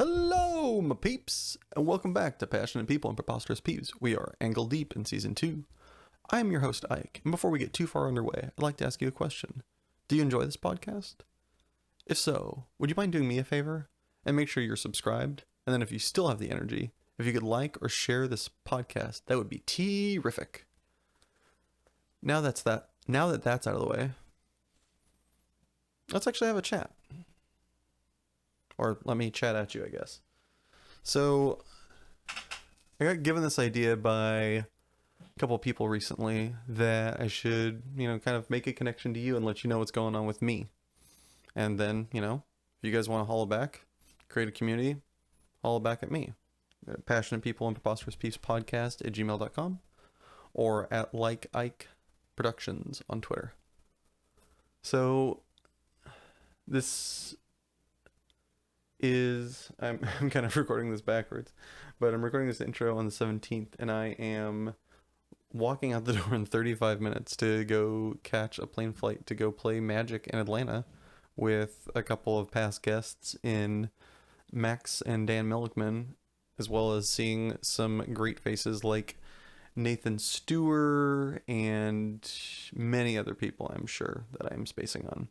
Hello, my peeps, and welcome back to Passionate People and Preposterous Peeves. We are ankle deep in Season 2. I am your host, Ike, and before we get too far underway, I'd like to ask you a question. Do you enjoy this podcast? If so, would you mind doing me a favor? And make sure you're subscribed, and then if you still have the energy, if you could like or share this podcast, that would be terrific. Now that that's out of the way, let's actually have a chat. Or let me chat at you, I guess. So, I got given this idea by a couple of people recently that I should, kind of make a connection to you and let you know what's going on with me. And then, if you guys want to holler back, create a community, holler back at me. Passionate People and Preposterous Peeves podcast at gmail.com or at Like Ike Productions on Twitter. So, this is I'm kind of recording this backwards, but I'm recording this intro on the 17th, and I am walking out the door in 35 minutes to go catch a plane flight to go play Magic in Atlanta with a couple of past guests in Max and Dan Millickman, as well as seeing some great faces like Nathan Stewart and many other people I'm sure that I'm spacing on.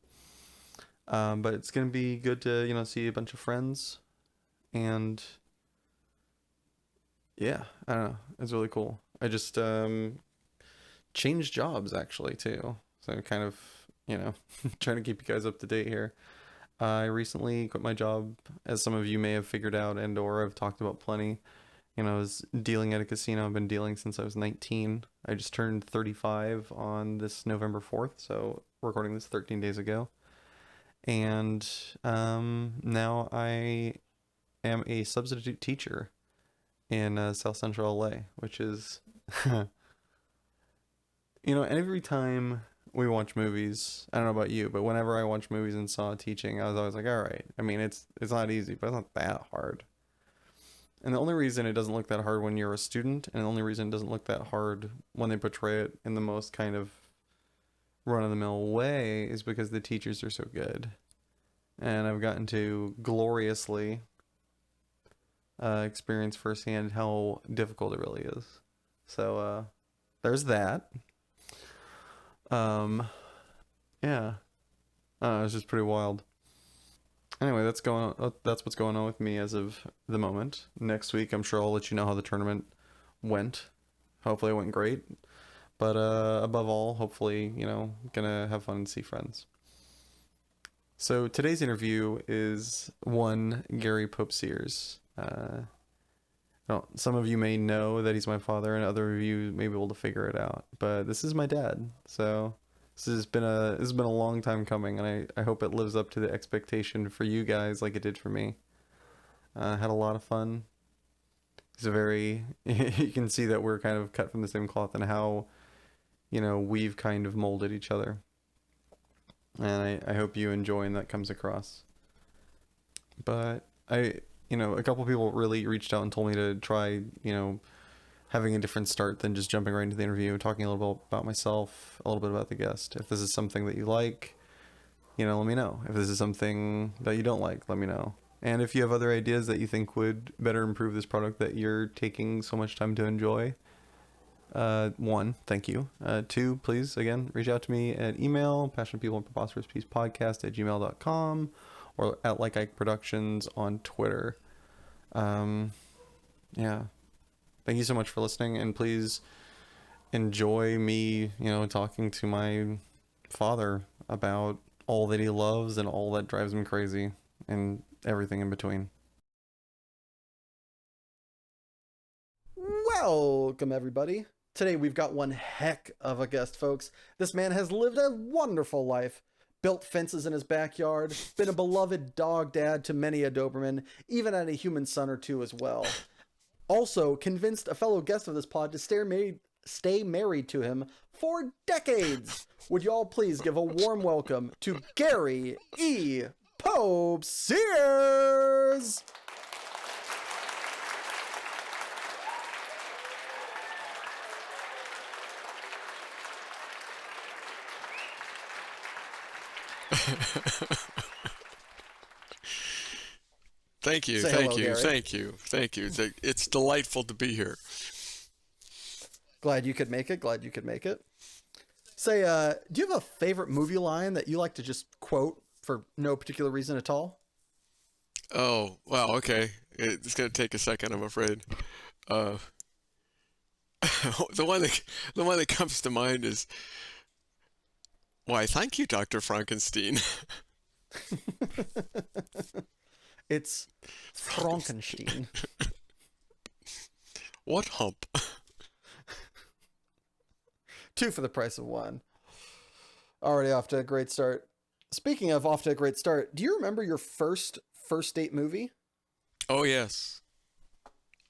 But it's going to be good to, see a bunch of friends. And yeah, I don't know. It's really cool. I just changed jobs actually too. So kind of, trying to keep you guys up to date here. I recently quit my job, as some of you may have figured out and or I've talked about plenty. I was dealing at a casino. I've been dealing since I was 19. I just turned 35 on this November 4th. So recording this 13 days ago. And now I am a substitute teacher in South Central LA, which is, every time we watch movies, I don't know about you, but whenever I watch movies and saw teaching, I was always like, all right. I mean, it's not easy, but it's not that hard. And the only reason it doesn't look that hard when you're a student, and the only reason it doesn't look that hard when they portray it in the most kind of run-of-the-mill way is because the teachers are so good. And I've gotten to gloriously experience firsthand how difficult it really is. So there's that. Yeah. It's just pretty wild. Anyway, that's what's going on with me as of the moment. Next week, I'm sure I'll let you know how the tournament went. Hopefully it went great. But above all, hopefully, gonna have fun and see friends. So today's interview is one Gary P.S. Some of you may know that he's my father, and other of you may be able to figure it out. But this is my dad. So this has been a long time coming, and I hope it lives up to the expectation for you guys like it did for me. Had a lot of fun. He's you can see that we're kind of cut from the same cloth and how, we've kind of molded each other. And I hope you enjoy and that comes across. But a couple people really reached out and told me to try, having a different start than just jumping right into the interview, talking a little bit about myself, a little bit about the guest. If this is something that you like, let me know. If this is something that you don't like, let me know. And if you have other ideas that you think would better improve this product that you're taking so much time to enjoy, 1, thank you. 2, please, again, reach out to me at email, passionatpeopleandpreposterouspodcast@gmail.com, or at Like Ike Productions on Twitter. Yeah. Thank you so much for listening, and please enjoy me, talking to my father about all that he loves and all that drives him crazy and everything in between. Welcome, everybody. Today we've got one heck of a guest, folks. This man has lived a wonderful life, built fences in his backyard, been a beloved dog dad to many a Doberman, even had a human son or two as well. Also convinced a fellow guest of this pod to stay married to him for decades. Would y'all please give a warm welcome to Gary E. SEARS! Thank you, Say thank hello, you, Gary. thank you, thank you. It's delightful to be here. Glad you could make it. Glad you could make it. Say, do you have a favorite movie line that you like to just quote for no particular reason at all? Oh, wow, okay. It's gonna take a second, I'm afraid. Uh, the one that the one that comes to mind is, "Why, thank you, Dr. Frankenstein." It's Frankenstein. What hump? Two for the price of one. Already off to a great start. Speaking of off to a great start, do you remember your first date movie? Oh, yes.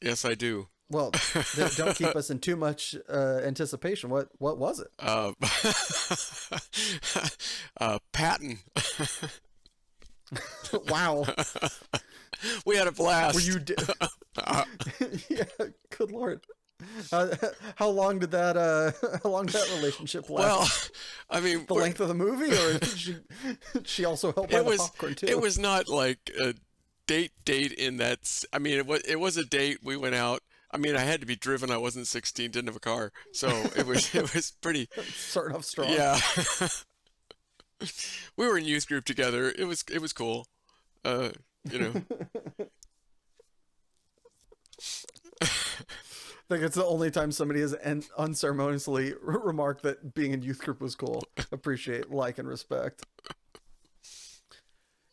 Yes, I do. Well, don't keep us in too much anticipation. What was it? Uh, Patton. Wow. We had a Were blast. you? Uh, Yeah. Good lord. Uh, how long did that? How long did that relationship well, last? I mean, The length of the movie, or did she also help buy it the was popcorn too? it was not like a date in that. I mean, it was a date. We went out. I mean, I had to be driven. I wasn't 16, didn't have a car, so it was pretty. Starting off strong. Yeah, we were in youth group together. It was cool. Uh, you know. I think it's the only time somebody has unceremoniously remarked that being in youth group was cool. Appreciate, like, and respect.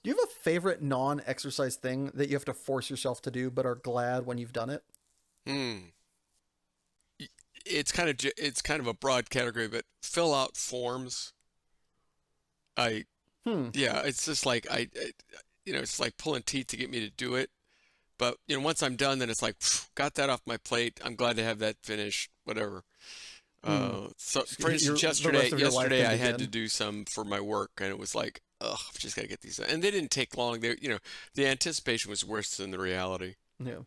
Do you have a favorite non-exercise thing that you have to force yourself to do, but are glad when you've done it? Hmm. It's kind of a broad category, but fill out forms. I Hmm. Yeah, it's just like it's like pulling teeth to get me to do it. But once I'm done, then it's like, phew, got that off my plate. I'm glad to have that finished. Whatever. Hmm. So for instance, The rest of your life yesterday can I had to begin. do some for my work, and it was like, ugh, I've just gotta get these done. And they didn't take long. The anticipation was worse than the reality. Yeah.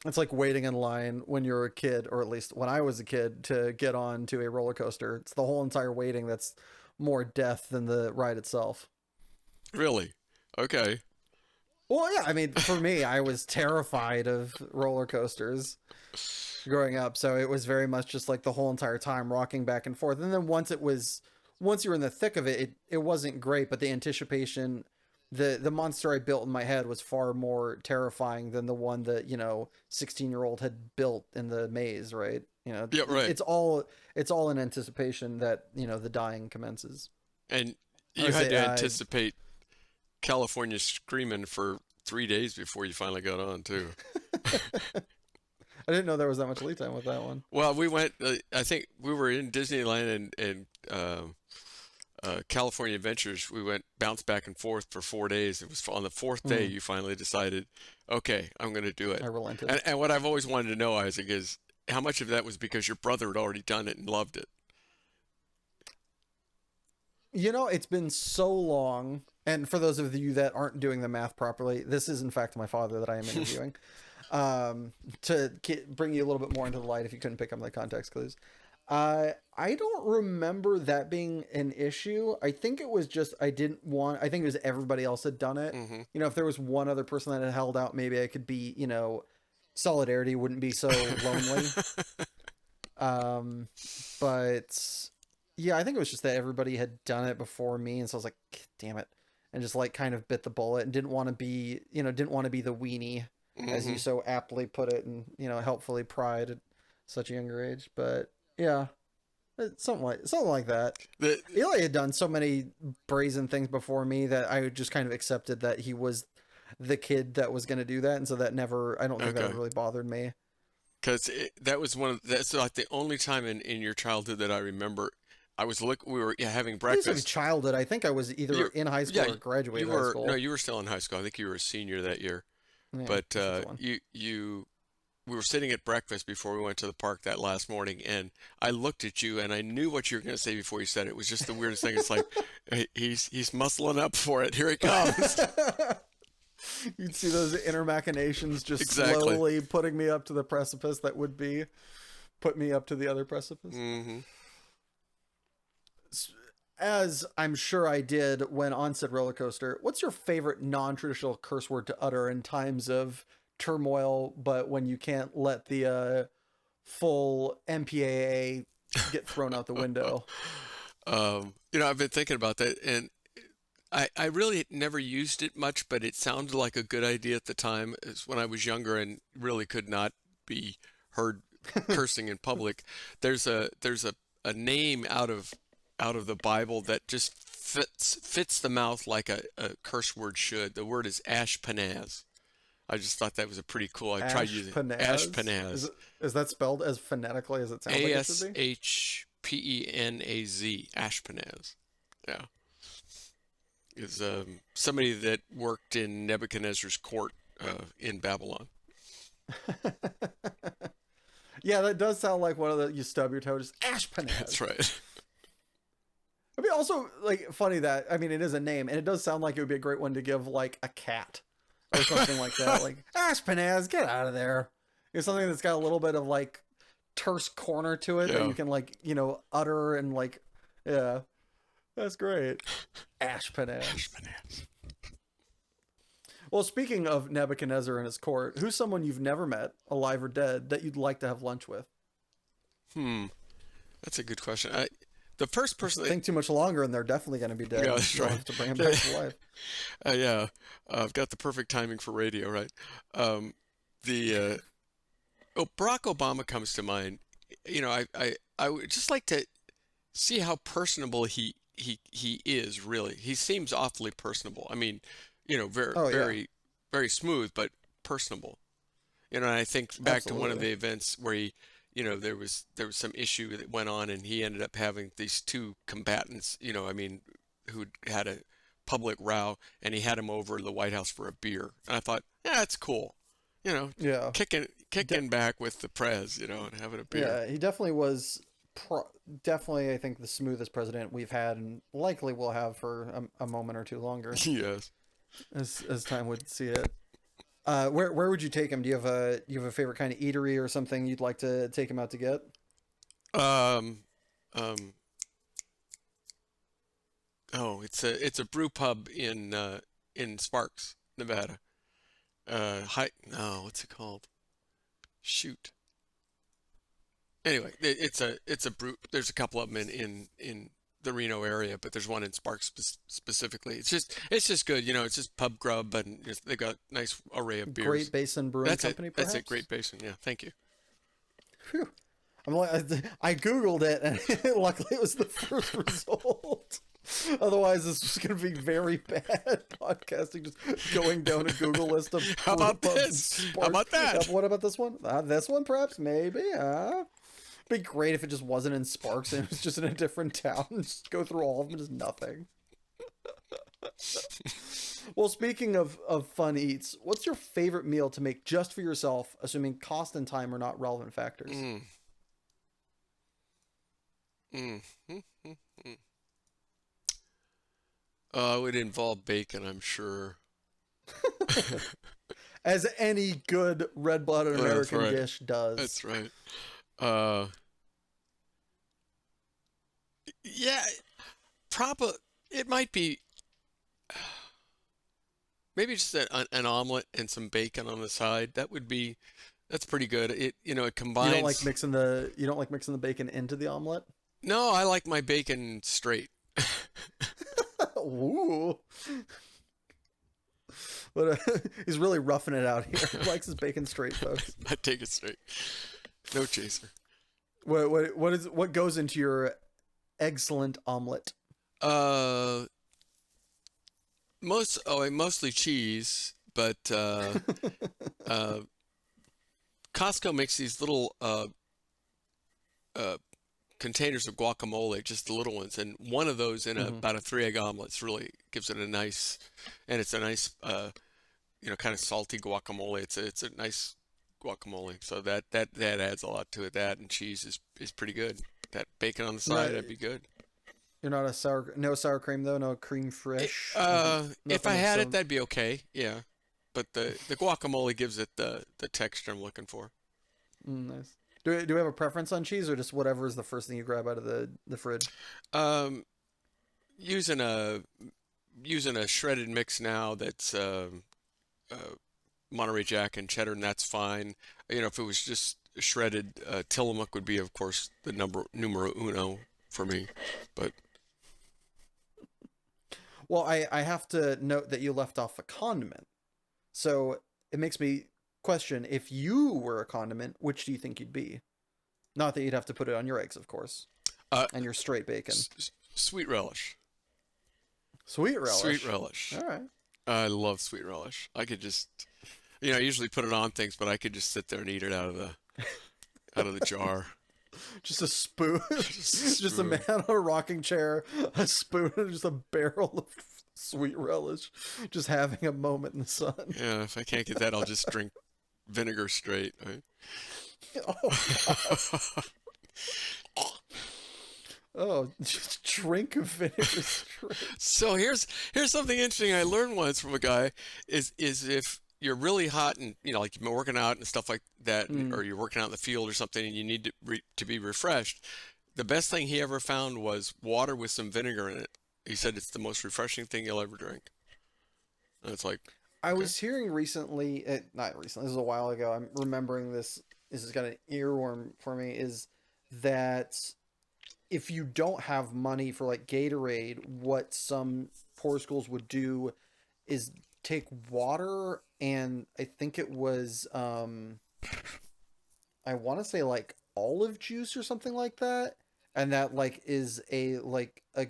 It's like waiting in line when you're a kid, or at least when I was a kid, to get on to a roller coaster. It's the whole entire waiting that's more death than the ride itself. Really? Okay. Well, yeah, I mean, for me, I was terrified of roller coasters growing up, so it was very much just like the whole entire time rocking back and forth. And then once you were in the thick of it, it wasn't great, but the anticipation, the monster I built in my head was far more terrifying than the one that, 16-year-old had built in the maze, right? Yeah, right. It's all in anticipation that, the dying commences. And I you would had say to anticipate California screaming for 3 days before you finally got on too. I didn't know there was that much lead time with that one. Well, we went. I think we were in Disneyland and California Adventures. We went bounced back and forth for 4 days. It was on the fourth day Mm, you finally decided, okay, I'm going to do it. I relented. And what I've always wanted to know, Isaac, is how much of that was because your brother had already done it and loved it. It's been so long, and for those of you that aren't doing the math properly, this is in fact my father that I am interviewing. To bring you a little bit more into the light, if you couldn't pick up the context clues. I don't remember that being an issue. I think it was just I didn't want. I think it was everybody else had done it. Hmm. If there was one other person that had held out, maybe I could be. Solidarity wouldn't be so lonely. Um, but yeah, I think it was just that everybody had done it before me, and so I was like, damn it, and just like kind of bit the bullet and didn't want to be, didn't want to be the weenie, as you Hmm. so aptly put it, and helpfully pried at such a younger age. But yeah, something like that. The, Eli had done so many brazen things before me that I just kind of accepted that he was the kid that was going to do that, and so that never. I don't think that okay. ever really bothered me. Because that's like the only time in your childhood that I remember. We were, yeah, having At least in breakfast. childhood, I think I was either You, in high yeah, school or you graduated high were, no, school. you were still in high school. I think you were a senior that year. Yeah, But that's the one. we were sitting at breakfast before we went to the park that last morning, and I looked at you, and I knew what you were going to say before you said it. It was just the weirdest thing. It's like, hey, he's muscling up for it. Here he comes. You'd see those inner machinations just Exactly. slowly putting me up to the precipice that would be put me up to the other precipice. Hmm. as I'm sure I did when on said roller coaster, what's your favorite non-traditional curse word to utter in times of turmoil, but when you can't let the full MPAA get thrown out the window? I've been thinking about that, and I really never used it much, but it sounded like a good idea at the time, is when I was younger and really could not be heard cursing in public. There's a name out of the Bible that just fits the mouth like a curse word should. The word is ashpenaz. I just thought that was a pretty cool. I tried using Ashpenaz? ashpenaz. Is that spelled as phonetically as it sounds A like it S should be? H P E N A Z. Ashpenaz. Yeah. Is somebody that worked in Nebuchadnezzar's court in Babylon. Yeah, that does sound like one of the you stub your toe, just Ashpenaz. That's right. I mean, also like funny that I mean it is a name, and it does sound like it would be a great one to give like a cat or something like that. Like Ashpenaz, get out of there. It's something that's got a little bit of like terse corner to it that Yeah. you can like utter and like yeah, that's great. Ashpenaz. Ashpenaz. Well, speaking of Nebuchadnezzar and his court, who's someone you've never met, alive or dead, that you'd like to have lunch with? That's a good question. The first person that, Think too much longer, and they're definitely going to be dead. Yeah, that's You'll right. have to bring them back to life. yeah, I've got the perfect timing for radio, right? The Barack Obama comes to mind. I would just like to see how personable he is. Really, he seems awfully personable. I mean, very Oh yeah, very very smooth, but personable. And I think back to one of absolutely. the events where there was some issue that went on, and he ended up having these two combatants, I mean, who had a public row, and he had him over to the White House for a beer. And I thought, yeah, that's cool, Yeah, kicking back with the prez, and having a beer. yeah. He definitely was. Definitely, I think the smoothest president we've had, and likely will have for a moment or two longer, Yes. as time would see it. Where would you take him? Do you have a favorite kind of eatery or something you'd like to take him out to get? Um, um, oh, it's a brew pub in Sparks, Nevada. No, what's it called? Shoot. Anyway, it's a brew. There's a couple of them in the Reno area, but there's one in Sparks specifically. It's just good. It's just pub grub, and they got a nice array of Great beers. Basin Brewing That's it. Company, That's it. perhaps. Great Basin. Yeah. Thank you. Phew. I'm like, I googled it, and luckily it was the first result. Otherwise, this was going to be very bad podcasting. Just going down a Google list of How about brew pubs in this? How Sparks. about that? What about this one? This one, perhaps, maybe. Be great if it just wasn't in Sparks and it was just in a different town. Just go through all of them, just nothing. Well, speaking of fun eats, what's your favorite meal to make just for yourself, assuming cost and time are not relevant factors? Mm, mm, mm, mm, mm. It would involve bacon, I'm sure. As any good red-blooded That's American right. dish does. That's right. Uh, yeah, probably it might be maybe just an omelet and some bacon on the side. That's pretty good. It You don't like combines. mixing the bacon into the omelet? No, I like my bacon straight. Ooh. But he's really roughing it out here. He likes his bacon straight, folks. I take it straight. No chaser. What goes into your excellent omelet? Uh, mostly cheese, but uh, Costco makes these little uh, containers of guacamole, just the little ones, and one of those in Hmm. about a three-egg omelet really gives it a nice, and it's a nice, kind of salty guacamole. It's a nice guacamole, so that adds a lot to it. That and cheese is pretty good. That bacon on the No, side, that'd be good. you're not no sour cream though, no cream It, fresh, if I nothing of had it, some. that'd be okay. Yeah, but the guacamole gives it the texture I'm looking for. Nice. Do we have a preference on cheese, or just whatever is the first thing you grab out of the fridge? Um, using a shredded mix now that's uh, Monterey Jack and cheddar, and that's fine. You know, if it was just shredded, Tillamook would be, of course, the numero uno for me. But Well, I have to note that you left off a condiment. So it makes me question, if you were a condiment, which do you think you'd be? Not that you'd have to put it on your eggs, of course, uh, and your straight bacon. sweet relish. Sweet relish. Sweet relish. All right. I love sweet relish. I could just, I usually put it on things, but I could just sit there and eat it out of the jar. Just a spoon. Just Just a man on a rocking chair, a spoon, and just a barrel of sweet relish. Just having a moment in the sun. Yeah, if I can't get that, I'll just drink vinegar straight. Right? Oh, oh, just drink vinegar straight. So here's something interesting I learned once from a guy is if you're really hot and like you've been working out and stuff like that, or you're working out in the field or something, and you need to be refreshed, the best thing he ever found was water with some vinegar in it. He said it's the most refreshing thing you'll ever drink. And it's like, I was hearing recently, not recently, this was a while ago. I'm remembering this. This has got an earworm for me. Is that if you don't have money for like Gatorade, what some poor schools would do is take water, and I think it was I want to say like olive juice or something like that, and that like is a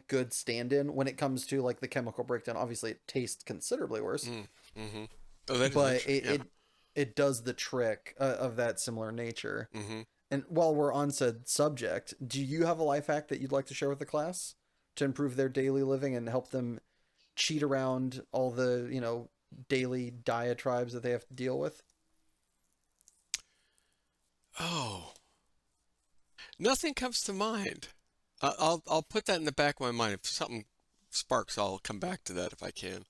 good stand-in when it comes to like the chemical breakdown. Obviously it tastes considerably worse, mm-hmm. Oh, that is but interesting. it does the trick of that similar nature. Mm-hmm. And while we're on said subject, do you have a life hack that you'd like to share with the class to improve their daily living and help them cheat around all the, daily diatribes that they have to deal with? Oh, nothing comes to mind. I'll put that in the back of my mind. If something sparks, I'll come back to that if I can.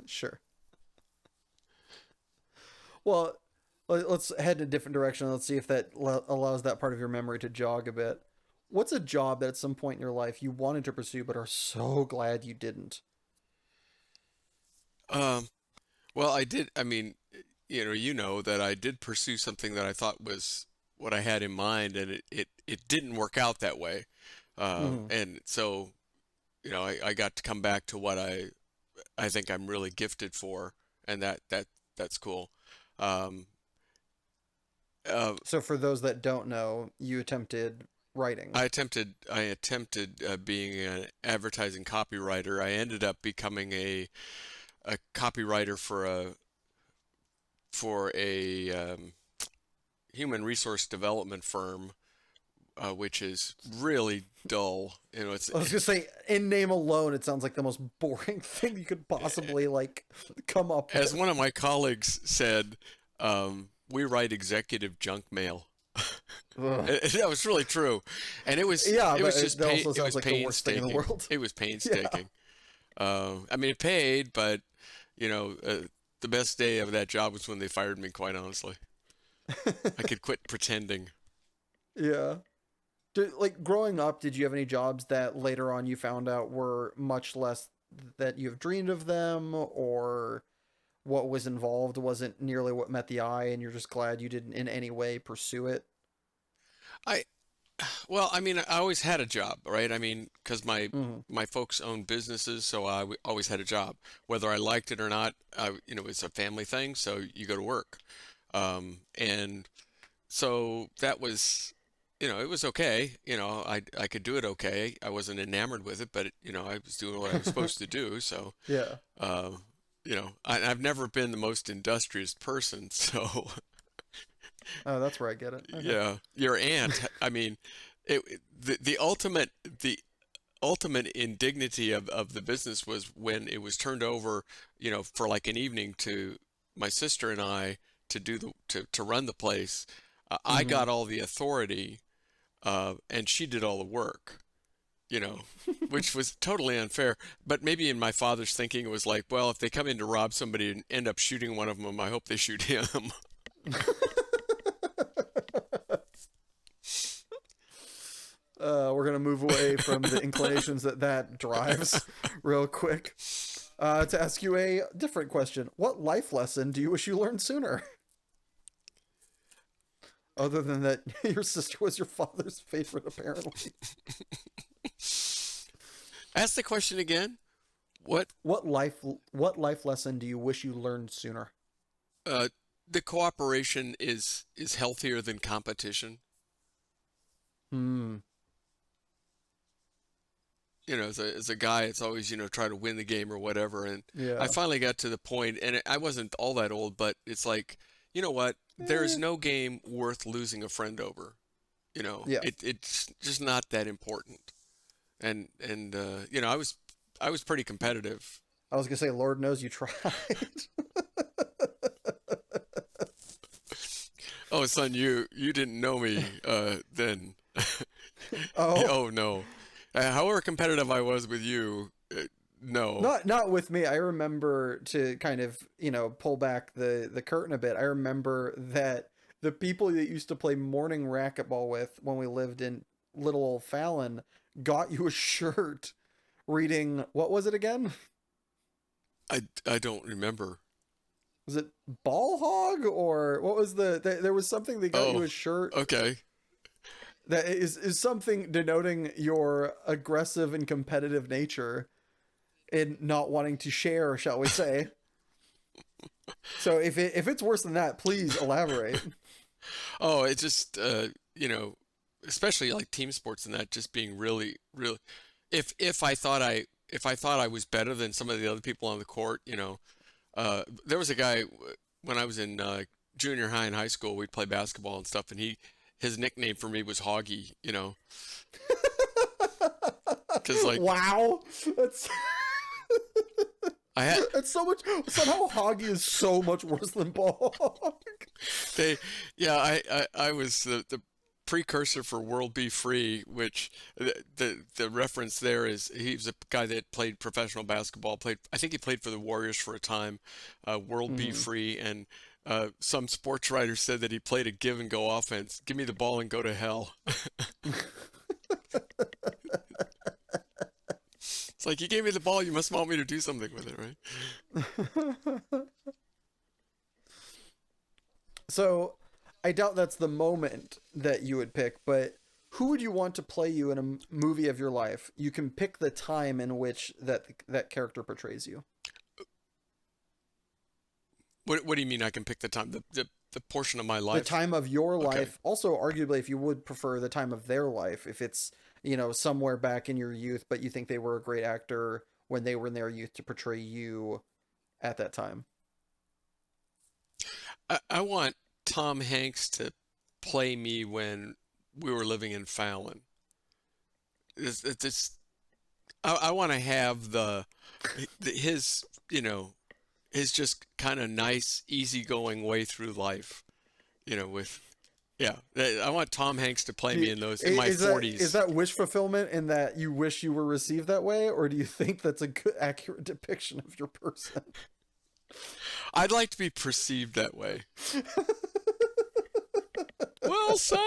Sure. Well, let's head in a different direction. Let's see if that allows that part of your memory to jog a bit. What's a job that at some point in your life you wanted to pursue but are so glad you didn't? Well, I did. I mean, you know that I did pursue something that I thought was what I had in mind, and it didn't work out that way. And so, I got to come back to what I think I'm really gifted for, and that's cool. Um, So for those that don't know, you attempted writing. I attempted being an advertising copywriter. I ended up becoming a copywriter for a human resource development firm, which is really dull. It's I was gonna say, in name alone, it sounds like the most boring thing you could possibly come up as with. one of my colleagues said, we write executive junk mail. Ugh. That was really true, and it was Yeah, it but was just that also it was sounds like the worst thing in the painstaking. world. It was painstaking. I mean, it paid, but the best day of that job was when they fired me. Quite honestly, I could quit pretending. Yeah. Growing up, did you have any jobs that later on you found out were much less that you have dreamed of them, or what was involved wasn't nearly what met the eye, and you're just glad you didn't in any way pursue it? I Well, I mean, I always had a job, right? I mean, because Hmm. my folks own businesses, so always had a job, whether I liked it or not. It's a family thing, so you go to work, and so that was, it was okay. I could do it okay. I wasn't enamored with it, but I was doing what I was supposed to do. So, Yeah. uh, I've never been the most industrious person, so Oh, that's where I get it. Okay. yeah, your aunt. I mean, the ultimate indignity of the business was when it was turned over, for like an evening to my sister and I to do to run the place. I Hmm. got all the authority, and she did all the work. Which was totally unfair. But maybe in my father's thinking, it was like, well, if they come in to rob somebody and end up shooting one of them, I hope they shoot him. We're gonna move away from the inclinations that drives real quick. To ask you a different question, what life lesson do you wish you learned sooner? Other than that, your sister was your father's favorite, apparently. Ask the question again. What? What life lesson do you wish you learned sooner? The cooperation is healthier than competition. Hmm. You know, as a guy, it's always, try to win the game or whatever. And I Yeah. finally got to the point, and I wasn't all that old, but it's like, you know what? There is Eh. no game worth losing a friend over. Yeah. It's just not that important. And I was pretty competitive. I was gonna say, Lord knows you tried. Oh, son, you didn't know me then. Oh, Oh no. However competitive I was with you, no. not with me. I remember, to kind of, pull back the curtain a bit. I remember that the people that used to play morning racquetball with when we lived in little old Fallon got you a shirt reading, what was it again? I don't remember. Was it Ball Hog, or what was there was something they got you Oh, a shirt okay. that is something denoting your aggressive and competitive nature in not wanting to share, shall we say. So if it's worse than that, please elaborate. Oh, it's just especially like team sports and that just being really, really. If I thought I was better than some of the other people on the court, there was a guy when I was in junior high and high school. We'd play basketball and stuff, and his nickname for me was Hoggy. Because like Wow, that's I had that's so much. Somehow Hoggy is so much worse than Ball Hog. I was the precursor for World Be Free, which the reference there is he was a guy that played professional basketball. I think he played for the Warriors for a time. World Be Mhm. Free, and some sports writer said that he played a give and go offense. Give me the ball and go to hell. It's like you gave me the ball, you must want me to do something with it, right? So, I doubt that's the moment that you would pick, but who would you want to play you in a movie of your life? You can pick the time in which that character portrays you. What do you mean I can pick the time? The portion of my The life? time of your Okay. life. Also, arguably, if you would prefer the time of their life, if it's, somewhere back in your youth, but you think they were a great actor when they were in their youth to portray you at that time. I want Tom Hanks to play me when we were living in Fallon. It's I want to have his his just kind of nice, easygoing way through life. With yeah, I want Tom Hanks to play Do me you, in those in my is forties. that wish fulfillment in that you wish you were received that way, or do you think that's a good, accurate depiction of your person? I'd like to be perceived that way. Wilson.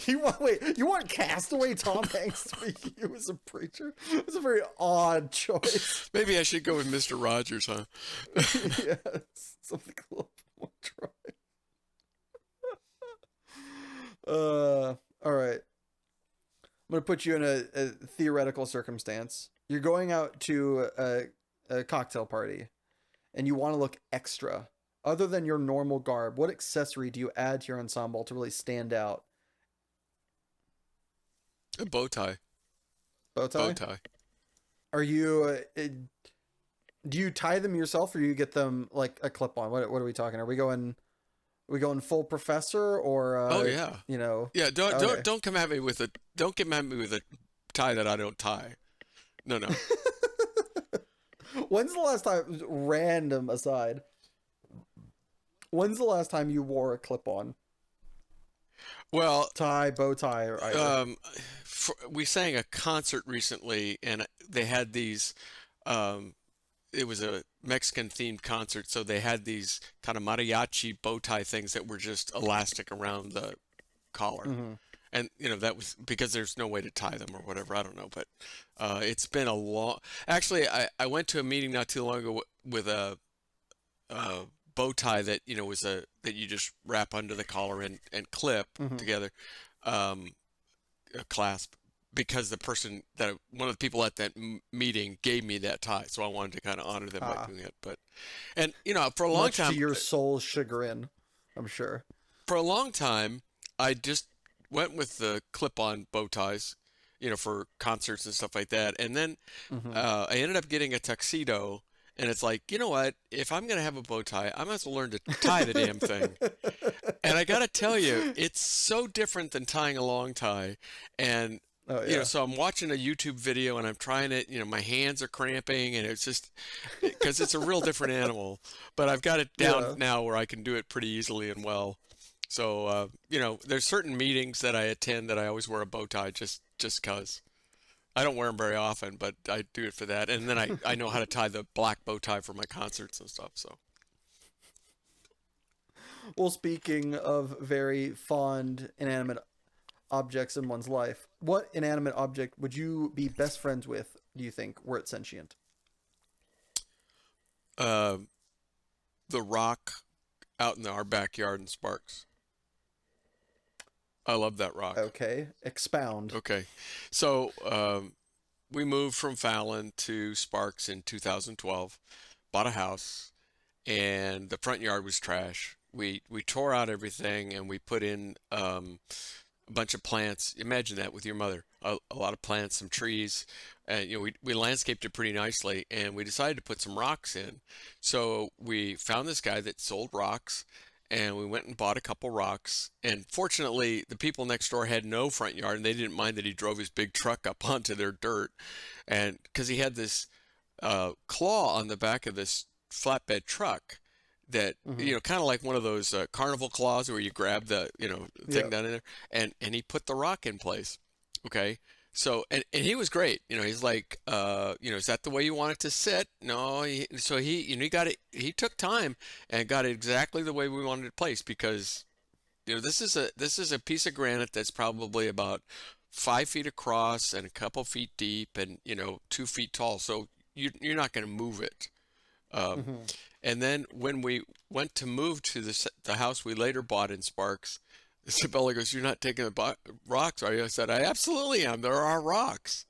You want Castaway Tom Hanks to be you as a preacher? It's a very odd choice. Maybe I should go with Mr. Rogers, huh? Yes, something a little more dry. All right. I'm gonna put you in a theoretical circumstance. You're going out to a cocktail party, and you want to look extra. Other than your normal garb, what accessory do you add to your ensemble to really stand out? A bow tie. Bow Bow tie? tie. Are you? Do you tie them yourself, or you get them like a clip on? What are we talking? Are we going full professor, or Oh yeah. Yeah, Okay. don't come at me with a tie that I don't tie. No, no. When's the last time? Random aside. When's the last time you wore a clip on? Well, Tie, bow tie, or either? we sang a concert recently, and they had these. It was a Mexican themed concert, so they had these kind of mariachi bow tie things that were just elastic around the collar. Mhm. And that was because there's no way to tie them or whatever. I don't know, but it's been a long. Actually, I went to a meeting not too long ago with a bow tie that was that you just wrap under the collar and clip Mm-hmm. together, a clasp, because one of the people at that meeting gave me that tie, so I wanted to kind of honor them by doing it. But and for a long Much time, to your soul's chagrin, I'm sure. for a long time, I just went with the clip-on bow ties, for concerts and stuff like that. And then Mm-hmm. I ended up getting a tuxedo, and it's like, you know what? If I'm gonna have a bow tie, I might as well learn to tie the damn thing. And I gotta tell you, it's so different than tying a long tie. And Oh yeah. so I'm watching a YouTube video and I'm trying it. My hands are cramping, and it's just because it's a real different animal. But I've got it down Yeah. now where I can do it pretty easily and well. So there's certain meetings that I attend that I always wear a bow tie just 'cause. I don't wear them very often, but I do it for that. And then I know how to tie the black bow tie for my concerts and stuff. So Well, speaking of very fond inanimate objects in one's life, what inanimate object would you be best friends with, do you think, were it sentient? uh, the rock out in our backyard in Sparks. I love that rock. Okay, expound. Okay. So we moved from Fallon to Sparks in 2012, bought a house, and the front yard was trash. We tore out everything and we put in a bunch of plants. Imagine that with your mother. A lot of plants, some trees, and we landscaped it pretty nicely, and we decided to put some rocks in. So we found this guy that sold rocks, and we went and bought a couple rocks. And fortunately, the people next door had no front yard, and they didn't mind that he drove his big truck up onto their dirt, and because he had this claw on the back of this flatbed truck that Mm-hmm. kind of like one of those carnival claws where you grab the thing Yeah. down in there, and he put the rock in place. Okay. So and he was great. He's like, is that the way you want it to sit? No. So he got it. He took time and got it exactly the way we wanted it placed, because this is a piece of granite that's probably about 5 feet across and a couple feet deep and 2 feet tall. So you're not going to move it. Um, Mm-hmm. and then when we went to move to the house we later bought in Sparks, Isabella goes, "You're not taking the rocks, are you?" I said, "I absolutely am. There are rocks."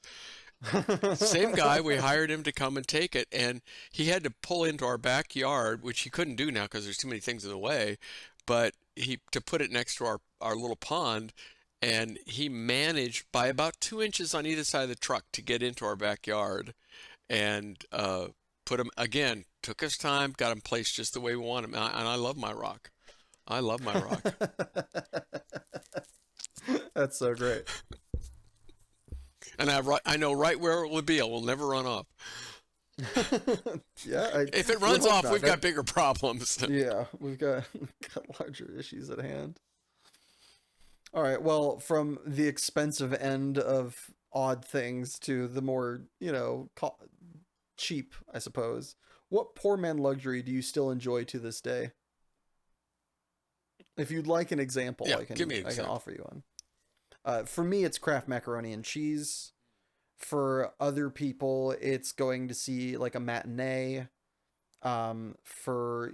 Same guy, we hired him to come and take it, and he had to pull into our backyard, which he couldn't do now because there's too many things in the way, but to put it next to our little pond, and he managed by about 2 inches on either side of the truck to get into our backyard, and put him again. Took us time, got him placed just the way we want him, and I love my rock. I love my rock. That's so great. And I know right where it will be. It will never run off. Yeah, If it would runs hope off, not. we've got bigger problems. Yeah, we've got larger issues at hand. All right, well, from the expensive end of odd things to the more, cheap, I suppose. What poor man luxury do you still enjoy to this day? If you'd like an example, Yeah, I can give me an I can example. offer you one. For me, it's Kraft macaroni and cheese. For other people, it's going to see like a matinee. For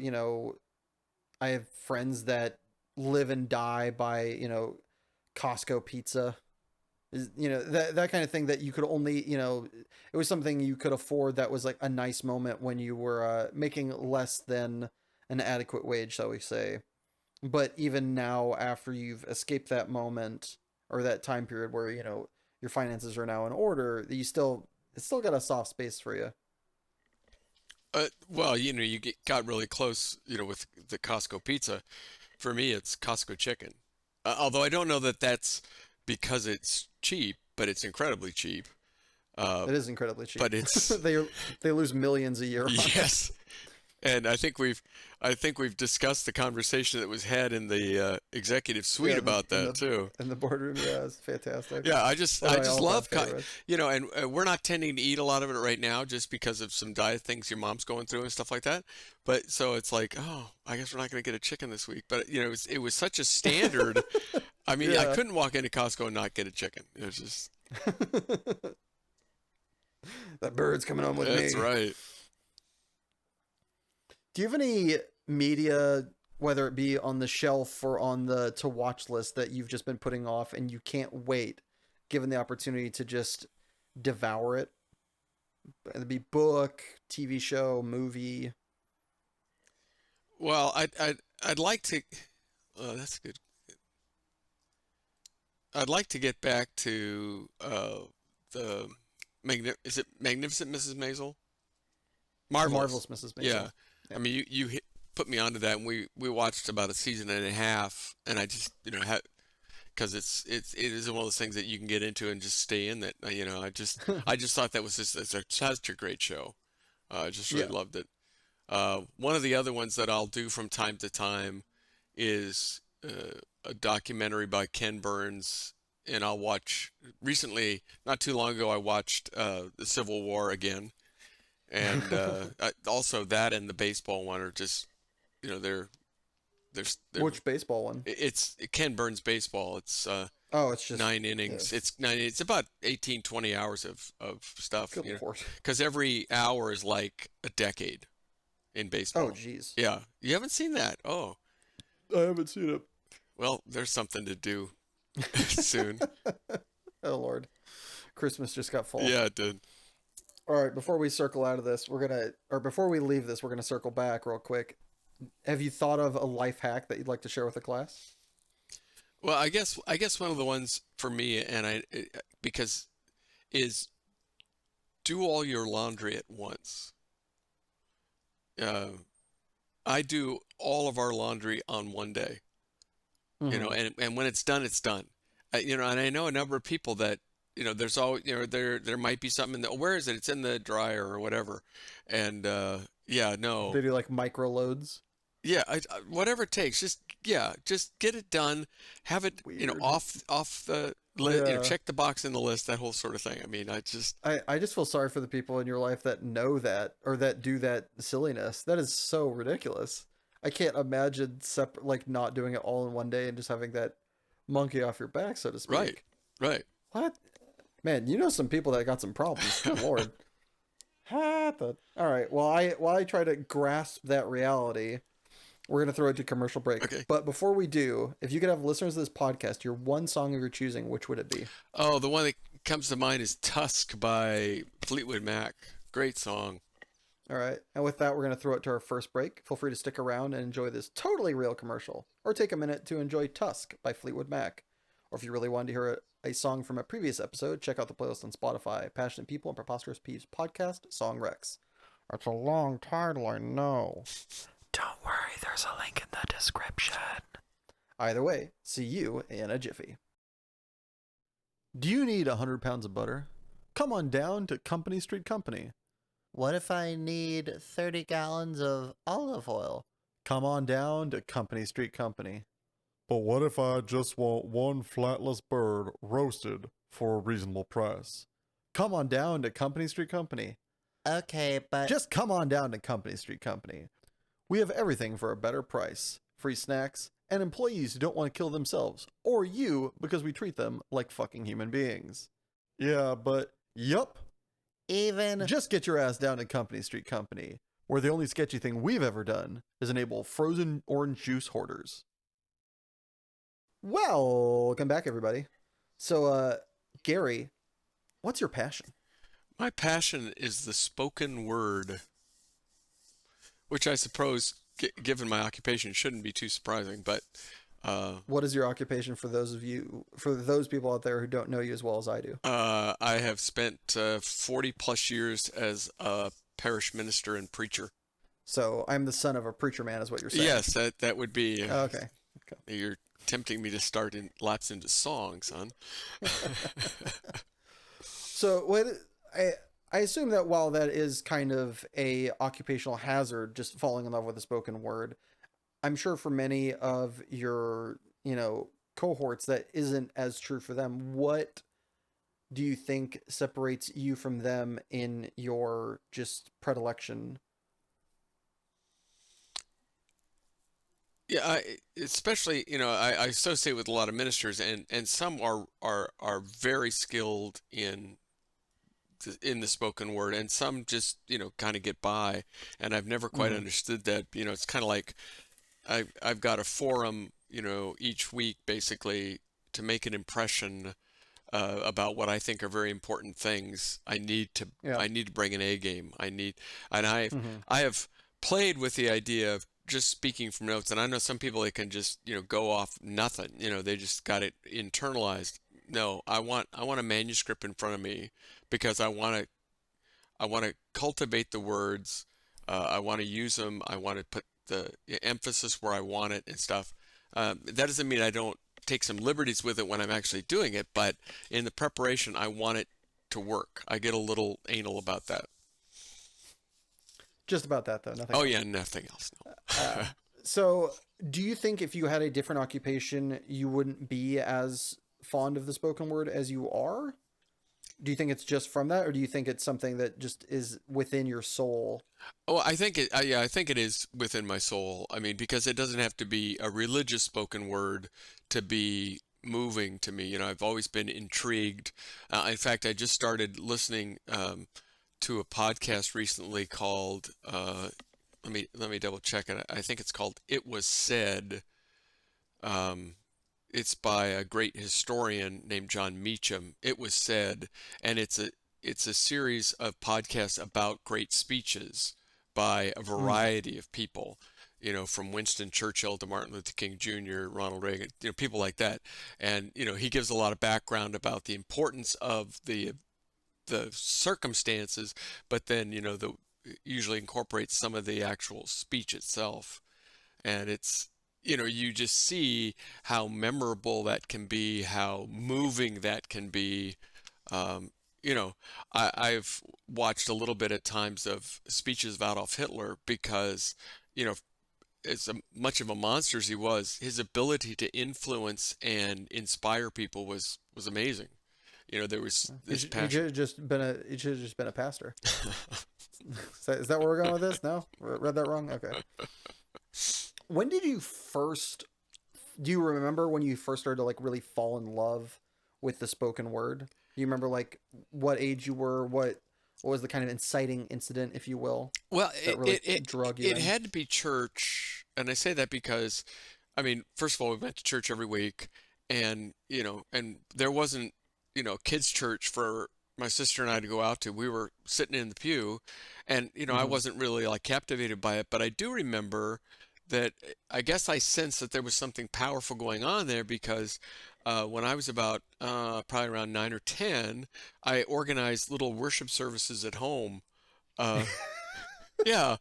I have friends that live and die by Costco pizza. That kind of thing that you could only it was something you could afford that was like a nice moment when you were making less than an adequate wage, shall we say. But even now, after you've escaped that moment or that time period where your finances are now in order, it's still got a soft space for you. Well, got really close, with the Costco pizza. For me, it's Costco chicken. Although I don't know that that's because it's cheap, but it's incredibly cheap. It is incredibly cheap. But it's they lose millions a year on it. yes. And I think we've discussed the conversation that was had in the executive suite Yeah, about that too. In the boardroom. Yeah, it's fantastic. Yeah, I just One of my love all-time favorites. and we're not tending to eat a lot of it right now just because of some diet things your mom's going through and stuff like that. But so it's like, oh, I guess we're not going to get a chicken this week. But it was such a standard. I mean, I Yeah. couldn't walk into Costco and not get a chicken. It was just, That bird's coming home with that's me. right. Do you have any media, whether it be on the shelf or on the to watch list, that you've just been putting off and you can't wait, given the opportunity to just devour it? It'd be book, TV show, movie. Well, I'd like to. That's good. I'd like to get back to the is it Magnificent Mrs. Maisel? The Marvelous. Marvelous Mrs. Yeah. Maisel. I Yeah. mean, you put me onto that, and we watched about a season and a half, and I just had because it is one of those things that you can get into and just stay in that. I just thought that was just it's such a great show. I just really Yeah. loved it. One of the other ones that I'll do from time to time is a documentary by Ken Burns, and I'll watch recently, not too long ago, I watched the Civil War again, and also that and the baseball one are just, they're Which baseball one? it's Ken Burns baseball. It's Oh, it's just 9 innings. yeah. It's about 18, 20 hours of stuff, Good lord. because every hour is like a decade in baseball. Oh, jeez. Yeah, you haven't seen that? Oh, I haven't seen it. well, there's something to do soon. Oh lord. Christmas just got full. Yeah, it did. All right, before we circle out of this, before we leave this, we're gonna circle back real quick. Have you thought of a life hack that you'd like to share with the class? Well, I guess one of the ones for me, because is do all your laundry at once. Uh, I do all of our laundry on one day, Mm-hmm. and when it's done, it's done. And I know a number of people that, there's always, there might be something in the, where is it? It's in the dryer or whatever. And, yeah, no. They do like micro loads. Yeah, whatever it takes, just get it done, have it, Weird. off the list, Yeah. check the box in the list, that whole sort of thing. I mean, I just feel sorry for the people in your life that know that or that do that silliness. That is so ridiculous. I can't imagine like not doing it all in one day and just having that monkey off your back, so to speak. right, right. What? Man, you know some people that got some problems. Good lord. All right. While I try to grasp that reality, we're gonna throw it to commercial break. Okay. But before we do, if you could have listeners to this podcast, your one song of your choosing, which would it be? Oh, the one that comes to mind is Tusk by Fleetwood Mac. Great song. All right. And with that, we're going to throw it to our first break. Feel free to stick around and enjoy this totally real commercial, or take a minute to enjoy Tusk by Fleetwood Mac. Or if you really wanted to hear a song from a previous episode, check out the playlist on Spotify, Passionate People and Preposterous Peeves podcast, Song Rex. It's a long title, I know. Don't worry, there's a link in the description. Either way, see you in a jiffy. Do you need 100 pounds of butter? Come on down to Company Street Company. What if I need 30 gallons of olive oil? Come on down to Company Street Company. But what if I just want one flatless bird roasted for a reasonable price? Come on down to Company Street Company. Okay, but... Just come on down to Company Street Company. We have everything for a better price. Free snacks, and employees who don't want to kill themselves, or you, because we treat them like fucking human beings. Yeah, but... Yup. Even... Just get your ass down to Company Street Company, where the only sketchy thing we've ever done is enable frozen orange juice hoarders. Welcome back, everybody. So, Gary, what's your passion? My passion is the spoken word, which I suppose, given my occupation, shouldn't be too surprising. But what is your occupation for those people out there who don't know you as well as I do? I have spent 40 plus years as a parish minister and preacher. So I'm the son of a preacher man, is what you're saying? Yes, that would be. Okay. You're tempting me to start lapse into song, son. So what I assume that while that is kind of a occupational hazard, just falling in love with the spoken word, I'm sure for many of your, cohorts that isn't as true for them. What do you think separates you from them in your just predilection? Yeah, especially, I associate with a lot of ministers, and some are very skilled in the spoken word, and some just, kind of get by, and I've never quite Hmm. understood that. It's kind of like I've got a forum, each week basically to make an impression about what I think are very important things. Yeah. I need to bring an A game. And Hmm. I have played with the idea of just speaking from notes. And I know some people that can just, go off nothing. They just got it internalized. No, I want a manuscript in front of me because I want to cultivate the words. I want to use them. I want to put the emphasis where I want it and stuff. That doesn't mean I don't take some liberties with it when I'm actually doing it, but in the preparation, I want it to work. I get a little anal about that. Just about that though, nothing Oh else. yeah, nothing else. Uh, No. so, do you think if you had a different occupation, you wouldn't be as fond of the spoken word as you are? Do you think it's just from that, or do you think it's something that just is within your soul? Oh, yeah, I think it is within my soul. I mean, because it doesn't have to be a religious spoken word to be moving to me. I've always been intrigued. In fact, I just started listening to a podcast recently called let me double check it. I think it's called "It Was Said." Um, it's by a great historian named John Meacham. It was said, and it's a series of podcasts about great speeches by a Mm. variety of people. From Winston Churchill to Martin Luther King Jr., Ronald Reagan, people like that. And he gives a lot of background about the importance of the circumstances, but then the usually incorporates some of the actual speech itself. And you just see how memorable that can be, how moving that can be. Um, I've watched a little bit at times of speeches of Adolf Hitler because, you know, much of a monster as he was, his ability to influence and inspire people was amazing. There was this He should passion. have just been a he should have just been a pastor. Is that where we're going with this? No, read that wrong. Okay. When did you first? Do you remember when you first started to like really fall in love with the spoken word? Do you remember like what age you were? What was the kind of inciting incident, if you will, Well, that really drug you it in? had to be church, and I say that because, I mean, first of all, we went to church every week, and and there wasn't, kids' church for my sister and I to go out to. We were sitting in the pew, and I Hmm. wasn't really like captivated by it, but I do remember that I guess I sensed that there was something powerful going on there because when I was about probably around 9 or 10, I organized little worship services at home. Uh, yeah.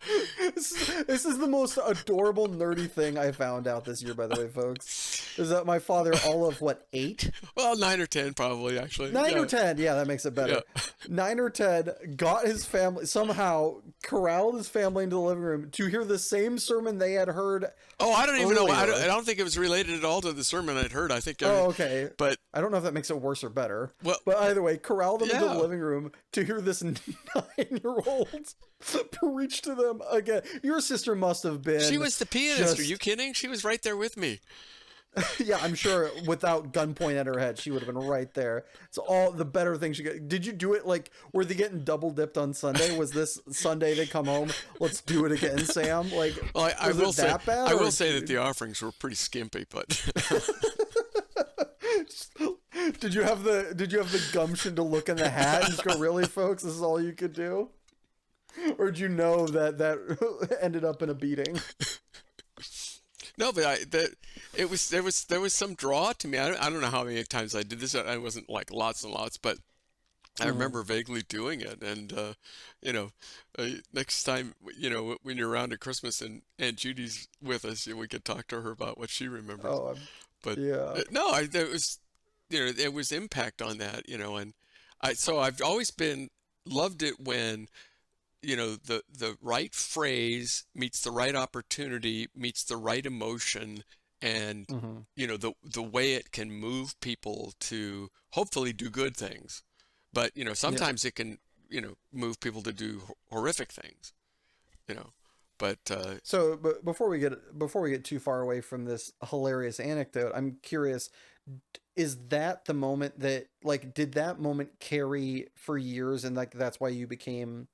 This is the most adorable nerdy thing I found out this year, by the way, folks. Is that my father, all of what, 8? Well, 9 or 10 probably actually. 9 or 10, yeah, that makes it Yeah. better. 9 or 10 got his family, somehow corralled his family into the living room to hear the same sermon they had heard Oh, I don't even know. I earlier. don't think it was related at all to the sermon I'd heard. I think Oh, okay. but I don't know if that makes it worse or better. well, But either way, corralled them into the yeah. living room to hear this 9-year-old preach to them again. Your sister must have She been was the pianist. Are you just, kidding? She was right there with me. yeah, I'm sure without gunpoint at her head, she would have been right there. It's all the better thing she got. Did you do it like, were they getting double dipped on Sunday? Was this Sunday they come home? Let's do it again, Sam. Like, Well, I was will it say that bad? I Or will say that the offerings were pretty skimpy, but did you have the gumption to look in the hat and just go, really, folks, this is all you could do? Or did you know that ended up in a beating? no, but there was some draw to me. I don't know how many times I did this. I wasn't like lots and lots, but I Mhm. remember vaguely doing it. And you know, next time when you're around at Christmas and Aunt Judy's with us, we could talk to her about what she remembers. Oh, But yeah. no, there was there was impact on that, and I've always been loved it when the right phrase meets the right opportunity, meets the right emotion, and Hmm. the way it can move people to hopefully do good things. But Yeah. sometimes it can move people to do horrific things. you know But So, but before we get too far away from this hilarious anecdote, I'm curious, is that the moment that, like, did that moment carry for years, and like that's why you became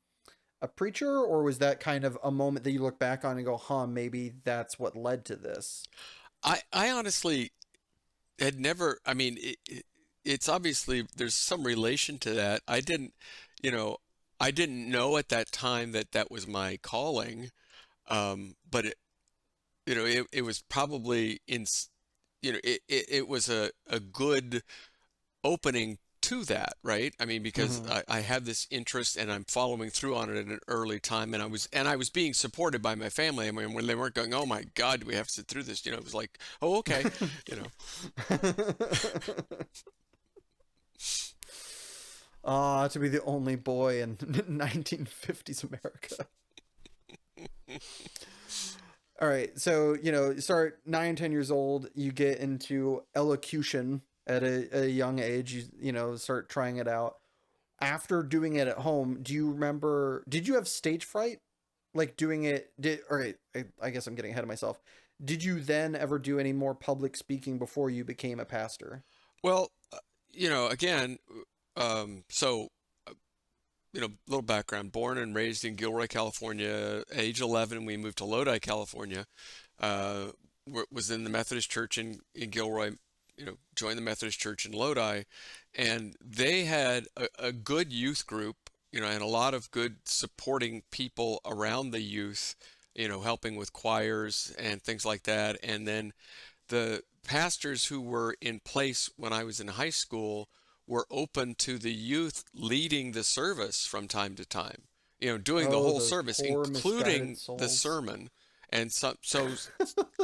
a preacher, or was that kind of a moment that you look back on and go, huh, maybe that's what led to this? I honestly had never, I mean, it's obviously there's some relation to that. You know, I didn't know at that time that that was my calling. But it was probably it was a good opening to that, right? I mean, because Mm-hmm. I have this interest and I'm following through on it at an early time, and I was being supported by my family. I mean, when they weren't going, "Oh my God, do we have to sit through this?" It was like, "Oh, okay," you know. Ah, to be the only boy in 1950s America. All right, so you start 9, 10 years old. You get into elocution at a young age. You start trying it out. After doing it at home, do you remember? Did you have stage fright? Like doing it? Did all right? I guess I'm getting ahead of myself. Did you then ever do any more public speaking before you became a pastor? Well, again, so little background. Born and raised in Gilroy, California. Age 11, we moved to Lodi, California. Uh, was in the Methodist Church in Gilroy. Joined the Methodist Church in Lodi, and they had a good youth group. And a lot of good supporting people around the youth. Helping with choirs and things like that. And then the pastors who were in place when I was in high school were open to the youth leading the service from time to time, doing the Oh, whole those service, poor misguided including the souls. sermon. And so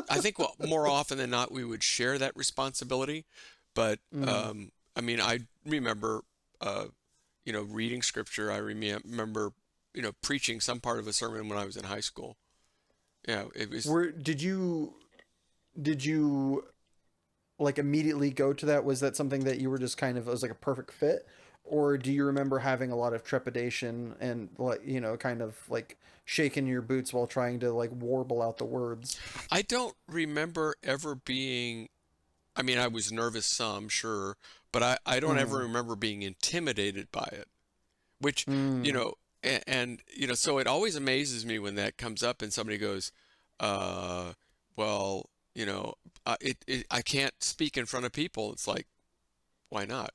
I think more often than not, we would share that responsibility. But Mm. I mean, I remember, reading scripture. I remember, preaching some part of a sermon when I was in high school. Yeah, it was. Where did you like immediately go to that? Was that something that you were just kind of, it was like a perfect fit, or do you remember having a lot of trepidation and, like, kind of like shaking your boots while trying to like warble out the words? I don't remember ever being, I mean, I was nervous some, sure, but I don't ever Mm. remember being intimidated by it, which, you Mm. know, so it always amazes me when that comes up and somebody goes, uh, well, I can't speak in front of people. It's like, why not?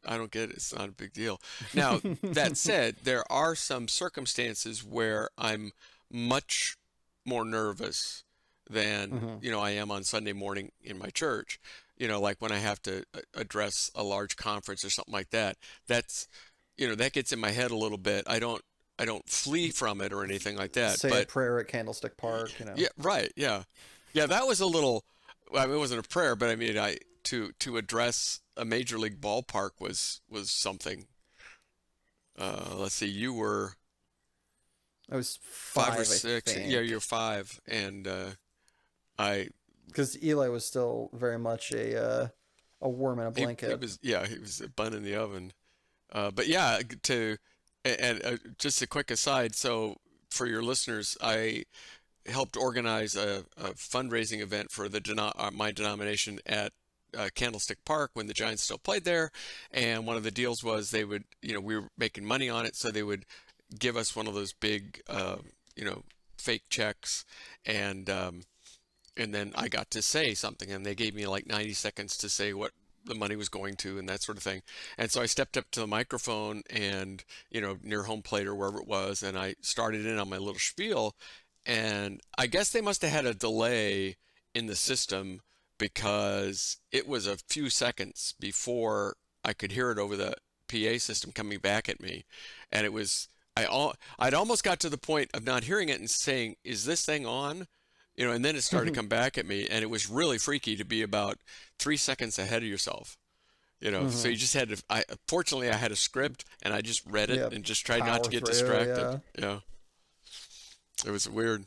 I don't get it. It's not a big deal. Now, that said, there are some circumstances where I'm much more nervous than, Hmm. I am on Sunday morning in my church. Like when I have to address a large conference or something like that. That gets in my head a little bit. I don't flee from it or anything like that, Say a but prayer at Candlestick Park. yeah, right. Yeah. Yeah, that was a little, well, I mean, it wasn't a prayer, but I mean, to address a major league ballpark was something. Let's see, you were I was five or 5, I six. Yeah, think, you're five, and I because Eli was still very much a worm in a he blanket. was yeah he was a bun in the oven. But yeah, just a quick aside. So for your listeners, I helped organize a fundraising event for my denomination at Candlestick Park when the Giants still played there. And one of the deals was they would, we were making money on it, so they would give us one of those big, fake checks, and and then I got to say something, and they gave me like 90 seconds to say what the money was going to and that sort of thing. And so I stepped up to the microphone and, near home plate or wherever it was, and I started in on my little spiel. And I guess they must have had a delay in the system because it was a few seconds before I could hear it over the PA system coming back at me. And it was, I'd almost got to the point of not hearing it and saying, "Is this thing on?" And then it started to come back at me, and it was really freaky to be about 3 seconds ahead of yourself. So Hmm. you just had to. Fortunately, I had a script, and I just read it Yeah, and just tried not to power get through. distracted. Yeah. Yeah, it was weird.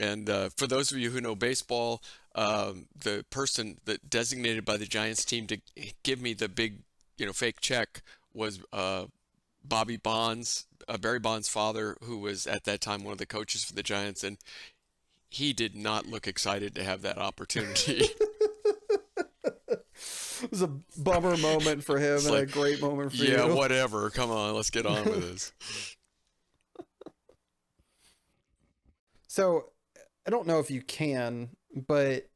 And for those of you who know baseball, the person that designated by the Giants team to give me the big, fake check was Barry Bonds' father, who was at that time one of the coaches for the Giants, and he did not look excited to have that opportunity. It was a bummer moment for him It's and a like, great moment for yeah, you. whatever. Come on, let's get on with this. So, I don't know if you can, but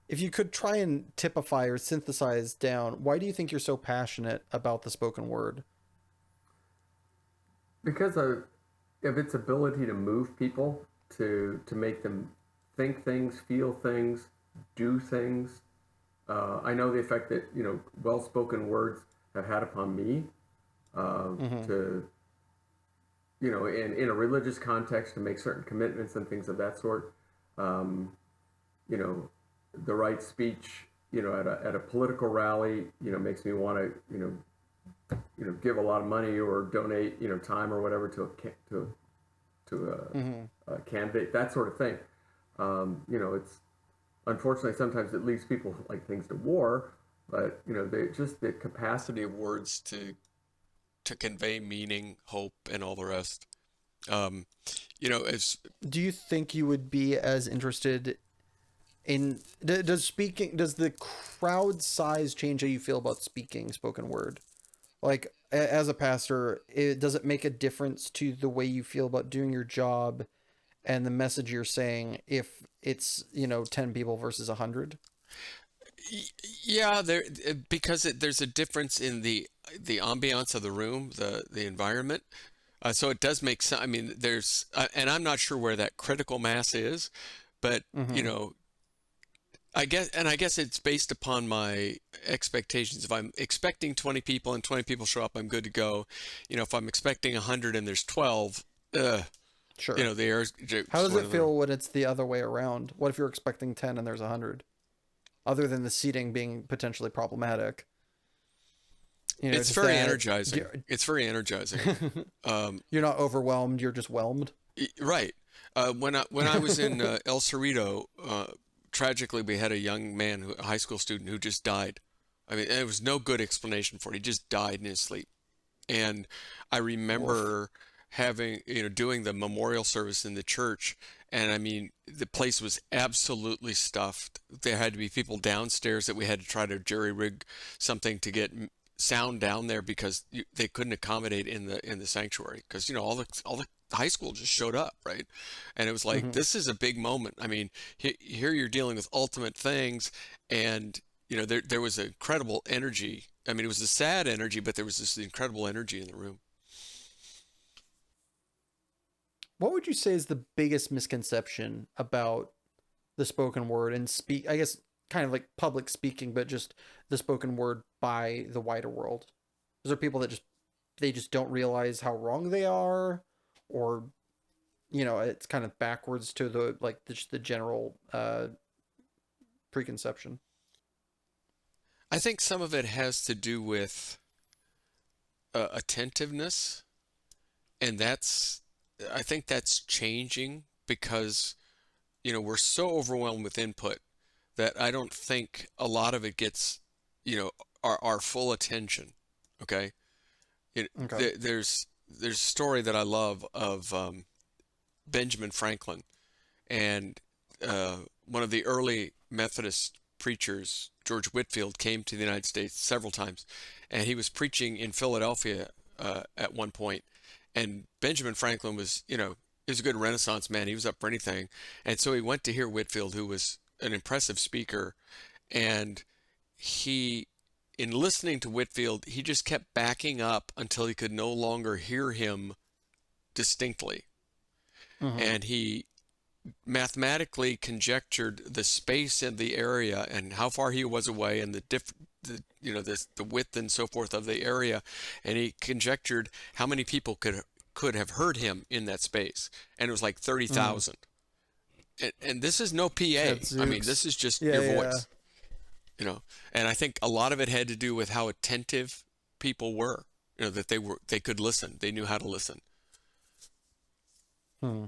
if you could try and typify or synthesize down, why do you think you're so passionate about the spoken word? Because of its ability to move people, to make them think things, feel things, do things. I know the effect that well-spoken words have had upon me. Mm-hmm. To in a religious context, to make certain commitments and things of that sort. Um, you know, the right speech. At a political rally, makes me want to give a lot of money or donate time or whatever to a candidate, that sort of thing. It's unfortunately sometimes it leads people like things to war, but they just the capacity of Words to convey meaning, hope, and all the rest. As Do you think you would be as interested in does the crowd size change how you feel about speaking spoken word? Like as a pastor, does it make a difference to the way you feel about doing your job and the message you're saying if it's 10 people versus 100? Yeah, there's a difference in the ambiance of the room, the environment. So it does make sense. I mean, and I'm not sure where that critical mass is, but Mm-hmm. I guess it's based upon my expectations. If I'm expecting 20 people and 20 people show up, I'm good to go. If I'm expecting 100 and there's 12, Sure. the air's How does sort it of the. feel when it's the other way around? What if you're expecting 10 and there's 100? Other than the seating being potentially problematic, It's does very that energizing. It's very energizing. Um, you're not overwhelmed, you're just whelmed? right. When I was in El Cerrito, tragically we had a young man, a high school student, who just died. I mean, there was no good explanation for it. He just died in his sleep. And I Woof. remember doing the memorial service in the church, and I mean, the place was absolutely stuffed. There had to be people downstairs that we had to try to jerry rig something to get sound down there because they couldn't accommodate in the sanctuary because all the high school just showed up, right? And it was like, Hmm. this is a big moment. I mean, here you're dealing with ultimate things, and there was incredible energy. I mean, it was a sad energy, but there was this incredible energy in the room. What would you say is the biggest misconception about the spoken word and speak, I guess, kind of like public speaking, but just the spoken word by the wider world? Is there people that just don't realize how wrong they are, or it's kind of backwards to the like the general preconception? I think some of it has to do with attentiveness, and I think that's changing because we're so overwhelmed with input that I don't think a lot of it gets our full attention. Okay, Okay. there's a story that I love of Benjamin Franklin, and one of the early Methodist preachers, George Whitefield, came to the United States several times, and he was preaching in Philadelphia at one point, and Benjamin Franklin was, he was a good Renaissance man. He was up for anything, and so he went to hear Whitefield, who was an impressive speaker, and he, in listening to Whitefield, he just kept backing up until he could no longer hear him distinctly, Mm-hmm. and he mathematically conjectured the space in the area and how far he was away and the width and so forth of the area, and he conjectured how many people could have heard him in that space, and it was like Mm. 30,000. And this is no PA. I mean, Gadzooks. this is just Yeah, your yeah. voice, and I think a lot of it had to do with how attentive people were, that they could listen, they knew how to listen. Hmm.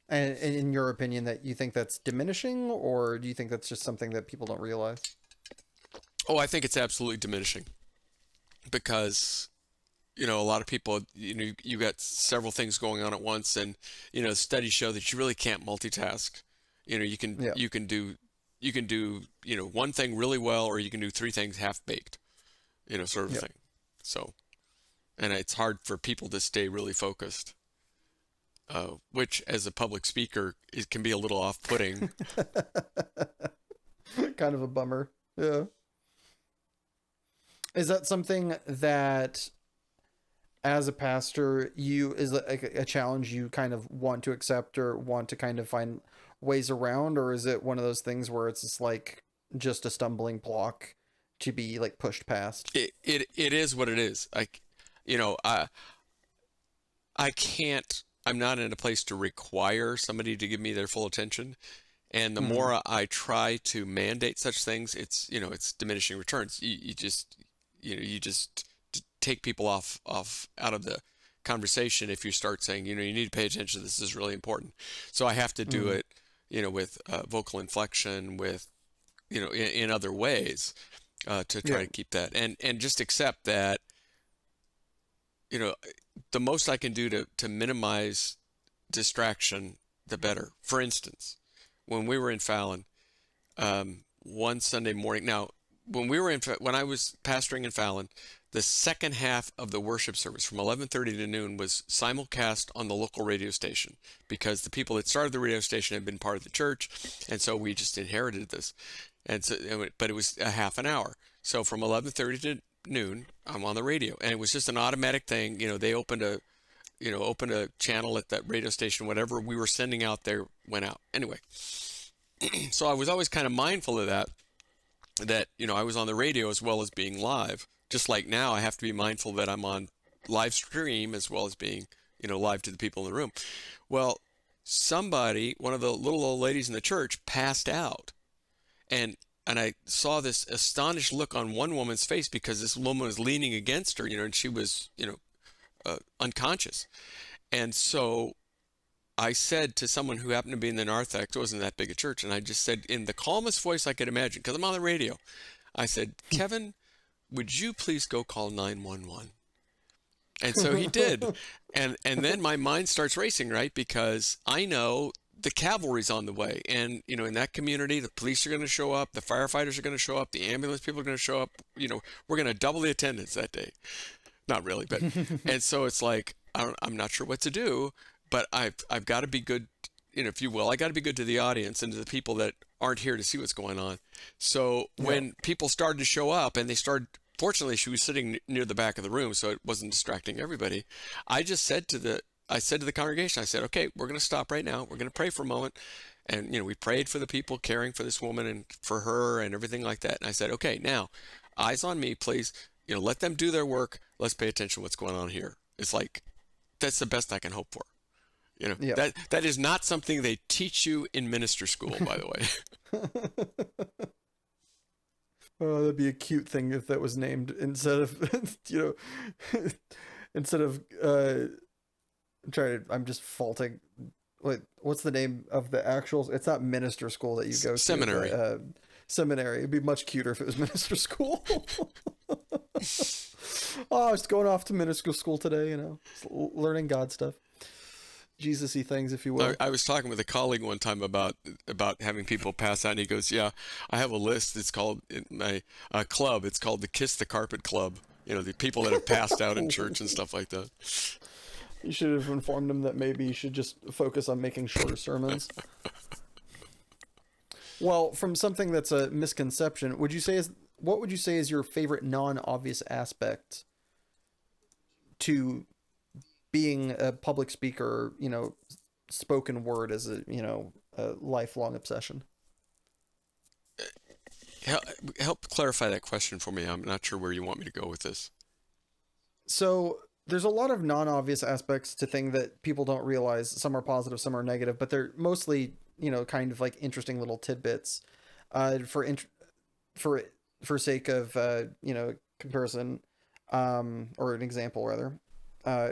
And in your opinion, that you think that's diminishing, or do you think that's just something that people don't realize? Oh, I think it's absolutely diminishing because a lot of people, you got several things going on at once, and studies show that you really can't multitask. You can Yeah. do one thing really well, or you can do three things half baked, sort of Yep. thing. So, and it's hard for people to stay really focused, which as a public speaker, it can be a little off-putting. Kind of a bummer. Yeah. Is that something that, as a pastor, is a challenge you kind of want to accept or want to kind of find ways around, or is it one of those things where it's just like just a stumbling block to be like pushed past? It is what it is. I can't. I'm not in a place to require somebody to give me their full attention. And the more I try to mandate such things, it's diminishing returns. You just take people out of the conversation if you start saying, you need to pay attention. This is really important. So I have to do it, with vocal inflection, with, in other ways, to try to keep that, and just accept that, the most I can do to minimize distraction, the better. For instance, when we were in Fallon, one Sunday morning. Now, when I was pastoring in Fallon, the second half of the worship service from 11:30 to noon was simulcast on the local radio station, because the people that started the radio station had been part of the church, and so we just inherited this. And so, but it was a half an hour. So from 11:30 to noon, I'm on the radio, and it was just an automatic thing. They opened a channel at that radio station. Whatever we were sending out there went out. Anyway, so I was always kind of mindful of that I was on the radio as well as being live. Just like now, I have to be mindful that I'm on live stream as well as being, live to the people in the room. Well, one of the little old ladies in the church, passed out. And I saw this astonished look on one woman's face, because this woman was leaning against her, and she was, unconscious. And so I said to someone who happened to be in the narthex, it wasn't that big a church, and I just said in the calmest voice I could imagine, because I'm on the radio, I said, Kevin, would you please go call 911? And so he did. And then my mind starts racing, right? Because I know the cavalry's on the way. And, in that community, the police are going to show up, the firefighters are going to show up, the ambulance people are going to show up. We're going to double the attendance that day. Not really, but, and so it's like, I'm not sure what to do, but I've got to be good, if you will. I got to be good to the audience and to the people that aren't here to see what's going on. So when people started to show up, and fortunately she was sitting near the back of the room, so it wasn't distracting everybody. I said to the congregation, I said, okay, we're going to stop right now. We're going to pray for a moment. And, we prayed for the people caring for this woman and for her and everything like that. And I said, okay, now eyes on me, please. Let them do their work. Let's pay attention to what's going on here. It's like, that's the best I can hope for. That is not something they teach you in minister school, by the way. Oh, that'd be a cute thing if that was named instead of, I'm just faulting. Wait, what's the name of the actual? It's not minister school that you go to. Seminary. But, seminary. It'd be much cuter if it was minister school. Oh, I was going off to minister school today, learning God stuff. Jesus-y things, if you will. I was talking with a colleague one time about having people pass out, and he goes, yeah, I have a list. It's called, in my club, it's called the Kiss the Carpet Club. The people that have passed out in church and stuff like that. You should have informed him that maybe you should just focus on making shorter sermons. Well, from something that's a misconception, what would you say is your favorite non-obvious aspect to being a public speaker, spoken word as a lifelong obsession? Help clarify that question for me. I'm not sure where you want me to go with this. So there's a lot of non-obvious aspects to things that people don't realize. Some are positive, some are negative, but they're mostly, kind of like interesting little tidbits. For sake of, comparison, or an example rather,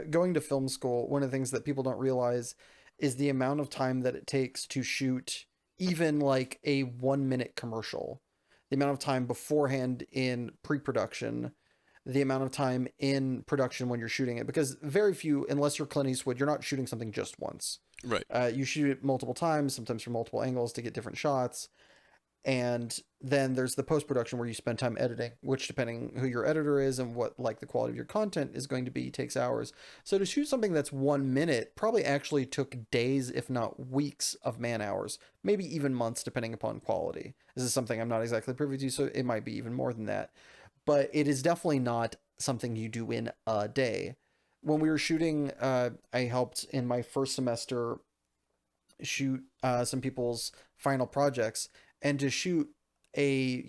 going to film school, one of the things that people don't realize is the amount of time that it takes to shoot even like a 1 minute commercial, the amount of time beforehand in pre-production, the amount of time in production when you're shooting it, because very few, unless you're Clint Eastwood, you're not shooting something just once. Right. You shoot it multiple times, sometimes from multiple angles to get different shots. And then there's the post-production where you spend time editing, which, depending who your editor is and what like the quality of your content is going to be, takes hours. So to shoot something that's 1 minute probably actually took days, if not weeks, of man hours, maybe even months, depending upon quality. This is something I'm not exactly privy to, so it might be even more than that. But it is definitely not something you do in a day. When we were shooting, I helped in my first semester shoot some people's final projects, and to shoot a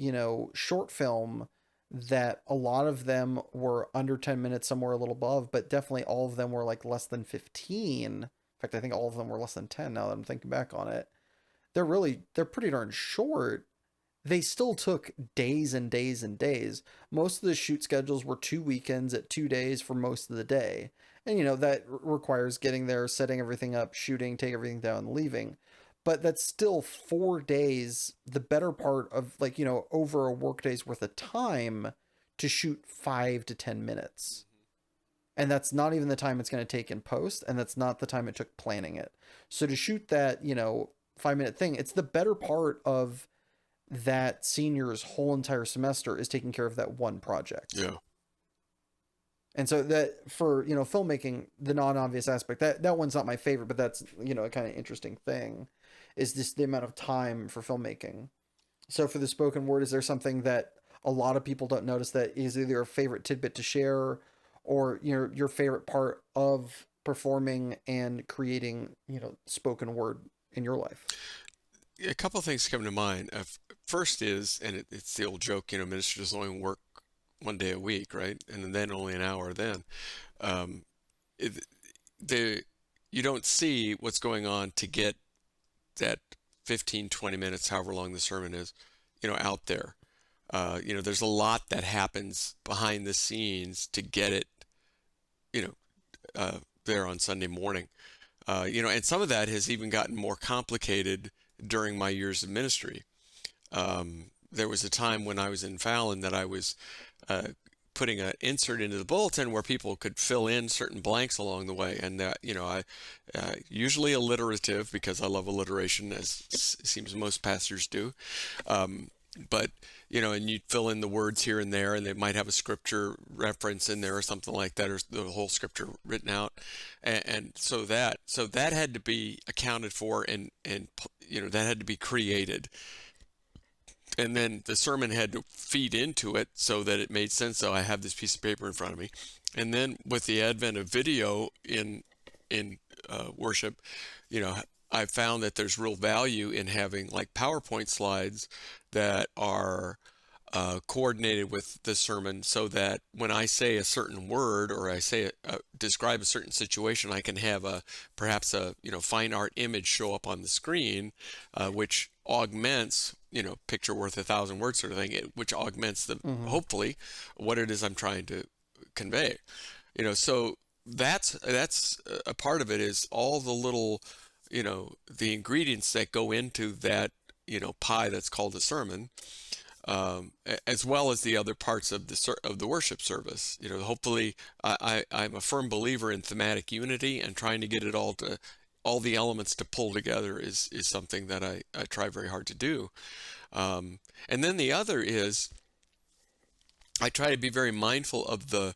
short film that a lot of them were under 10 minutes, some were a little above, but definitely all of them were like less than 15. In fact, I think all of them were less than 10 now that I'm thinking back on it. They're pretty darn short. They still took days and days and days. Most of the shoot schedules were 2 weekends at 2 days for most of the day. And that requires getting there, setting everything up, shooting, take everything down, leaving. But that's still 4 days, the better part of over a work day's worth of time to shoot 5 to 10 minutes. And that's not even the time it's going to take in post, and that's not the time it took planning it. So to shoot that 5-minute thing, it's the better part of that senior's whole entire semester is taking care of that one project. Yeah. And so that for, filmmaking, the non-obvious aspect, that one's not my favorite, but that's, a kind of interesting thing, is just the amount of time for filmmaking. So for the spoken word, is there something that a lot of people don't notice that is either a favorite tidbit to share, or your favorite part of performing and creating, spoken word in your life? A couple of things come to mind. First is, and it's the old joke, ministers only work 1 day a week, right? And then only an hour then. You don't see what's going on to get that 15, 20 minutes, however long the sermon is, out there. There's a lot that happens behind the scenes to get it, there on Sunday morning. And some of that has even gotten more complicated during my years of ministry. There was a time when I was in Fallon that I was putting an insert into the bulletin where people could fill in certain blanks along the way. And, I usually alliterative, because I love alliteration, as it seems most pastors do. But, and you'd fill in the words here and there, and they might have a scripture reference in there or something like that, or the whole scripture written out. And so that had to be accounted for, and that had to be created. And then the sermon had to feed into it so that it made sense. So I have this piece of paper in front of me. And then with the advent of video in worship, I found that there's real value in having like PowerPoint slides that are coordinated with the sermon, so that when I say a certain word, or I say describe a certain situation, I can have perhaps a fine art image show up on the screen, which augments, picture worth 1,000 words sort of thing, which augments hopefully what it is I'm trying to convey. So that's a part of it, is all the little, the ingredients that go into that, pie that's called a sermon, as well as the other parts of the worship service. Hopefully, I'm a firm believer in thematic unity, and trying to get it all the elements to pull together is something that I try very hard to do. And then the other is, I try to be very mindful of the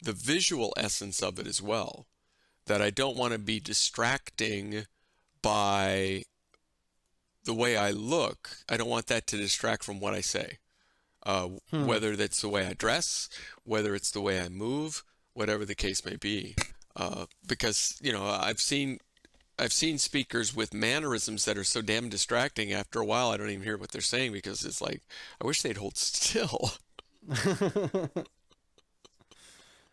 visual essence of it as well, that I don't want to be distracting by the way I look. I don't want that to distract from what I say, whether that's the way I dress, whether it's the way I move, whatever the case may be. Because I've seen speakers with mannerisms that are so damn distracting. After a while, I don't even hear what they're saying, because it's like, I wish they'd hold still.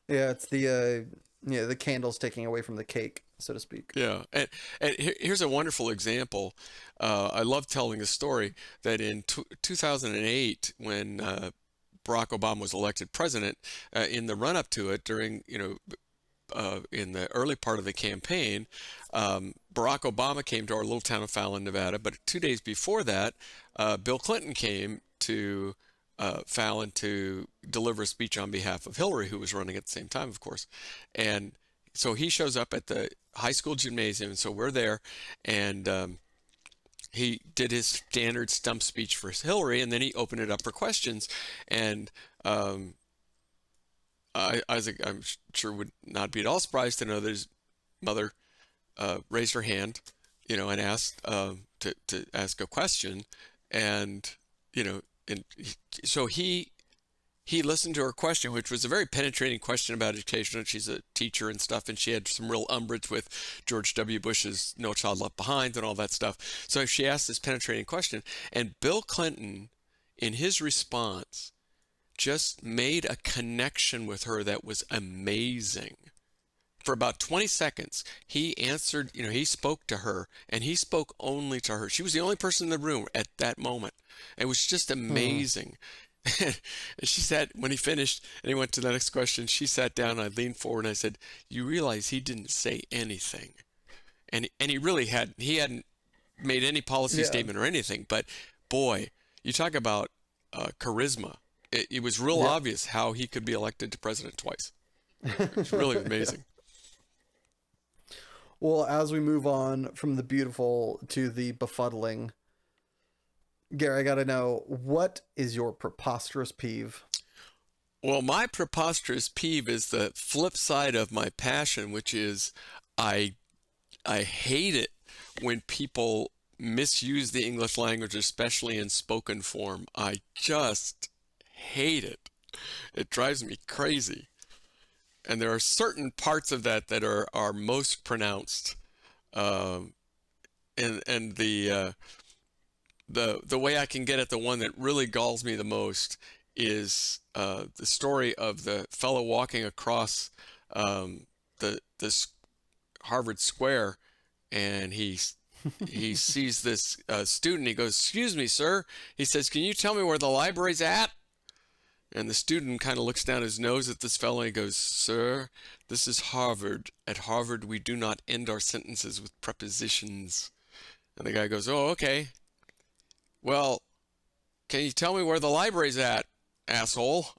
Yeah, it's the candles taking away from the cake, so to speak. Yeah, and here's a wonderful example. I love telling a story that in 2008, when Barack Obama was elected president, in the run-up to it, during in the early part of the campaign, Barack Obama came to our little town of Fallon, Nevada. But 2 days before that, Bill Clinton came to Fallon to deliver a speech on behalf of Hillary, who was running at the same time, of course. And so he shows up at the high school gymnasium, so we're there, and he did his standard stump speech for Hillary, and then he opened it up for questions. And Isaac, I'm sure, would not be at all surprised to know that his mother raised her hand, and asked to ask a question, and so he listened to her question, which was a very penetrating question about education. And she's a teacher and stuff, and she had some real umbrage with George W. Bush's No Child Left Behind and all that stuff. So she asked this penetrating question, and Bill Clinton, in his response, just made a connection with her that was amazing. For about 20 seconds, he answered, he spoke to her, and he spoke only to her. She was the only person in the room at that moment. It was just amazing. And she sat, when he finished and he went to the next question, she sat down, I leaned forward and I said, "You realize he didn't say anything." And he really hadn't made any policy statement or anything, but boy, you talk about charisma. It was real obvious how he could be elected to president twice. It's really amazing. Well, as we move on from the beautiful to the befuddling, Gary, I got to know, what is your preposterous peeve? Well, my preposterous peeve is the flip side of my passion, which is I hate it when people misuse the English language, especially in spoken form. I just hate it. It drives me crazy. And there are certain parts of that are most pronounced. And the way I can get at the one that really galls me the most is the story of the fellow walking across this Harvard Square, and he sees this student. He goes, "Excuse me, sir." He says, "Can you tell me where the library's at?" And the student kind of looks down his nose at this fellow and he goes, "Sir, this is Harvard. At Harvard, we do not end our sentences with prepositions." And the guy goes, "Oh, okay. Well, can you tell me where the library's at, asshole?"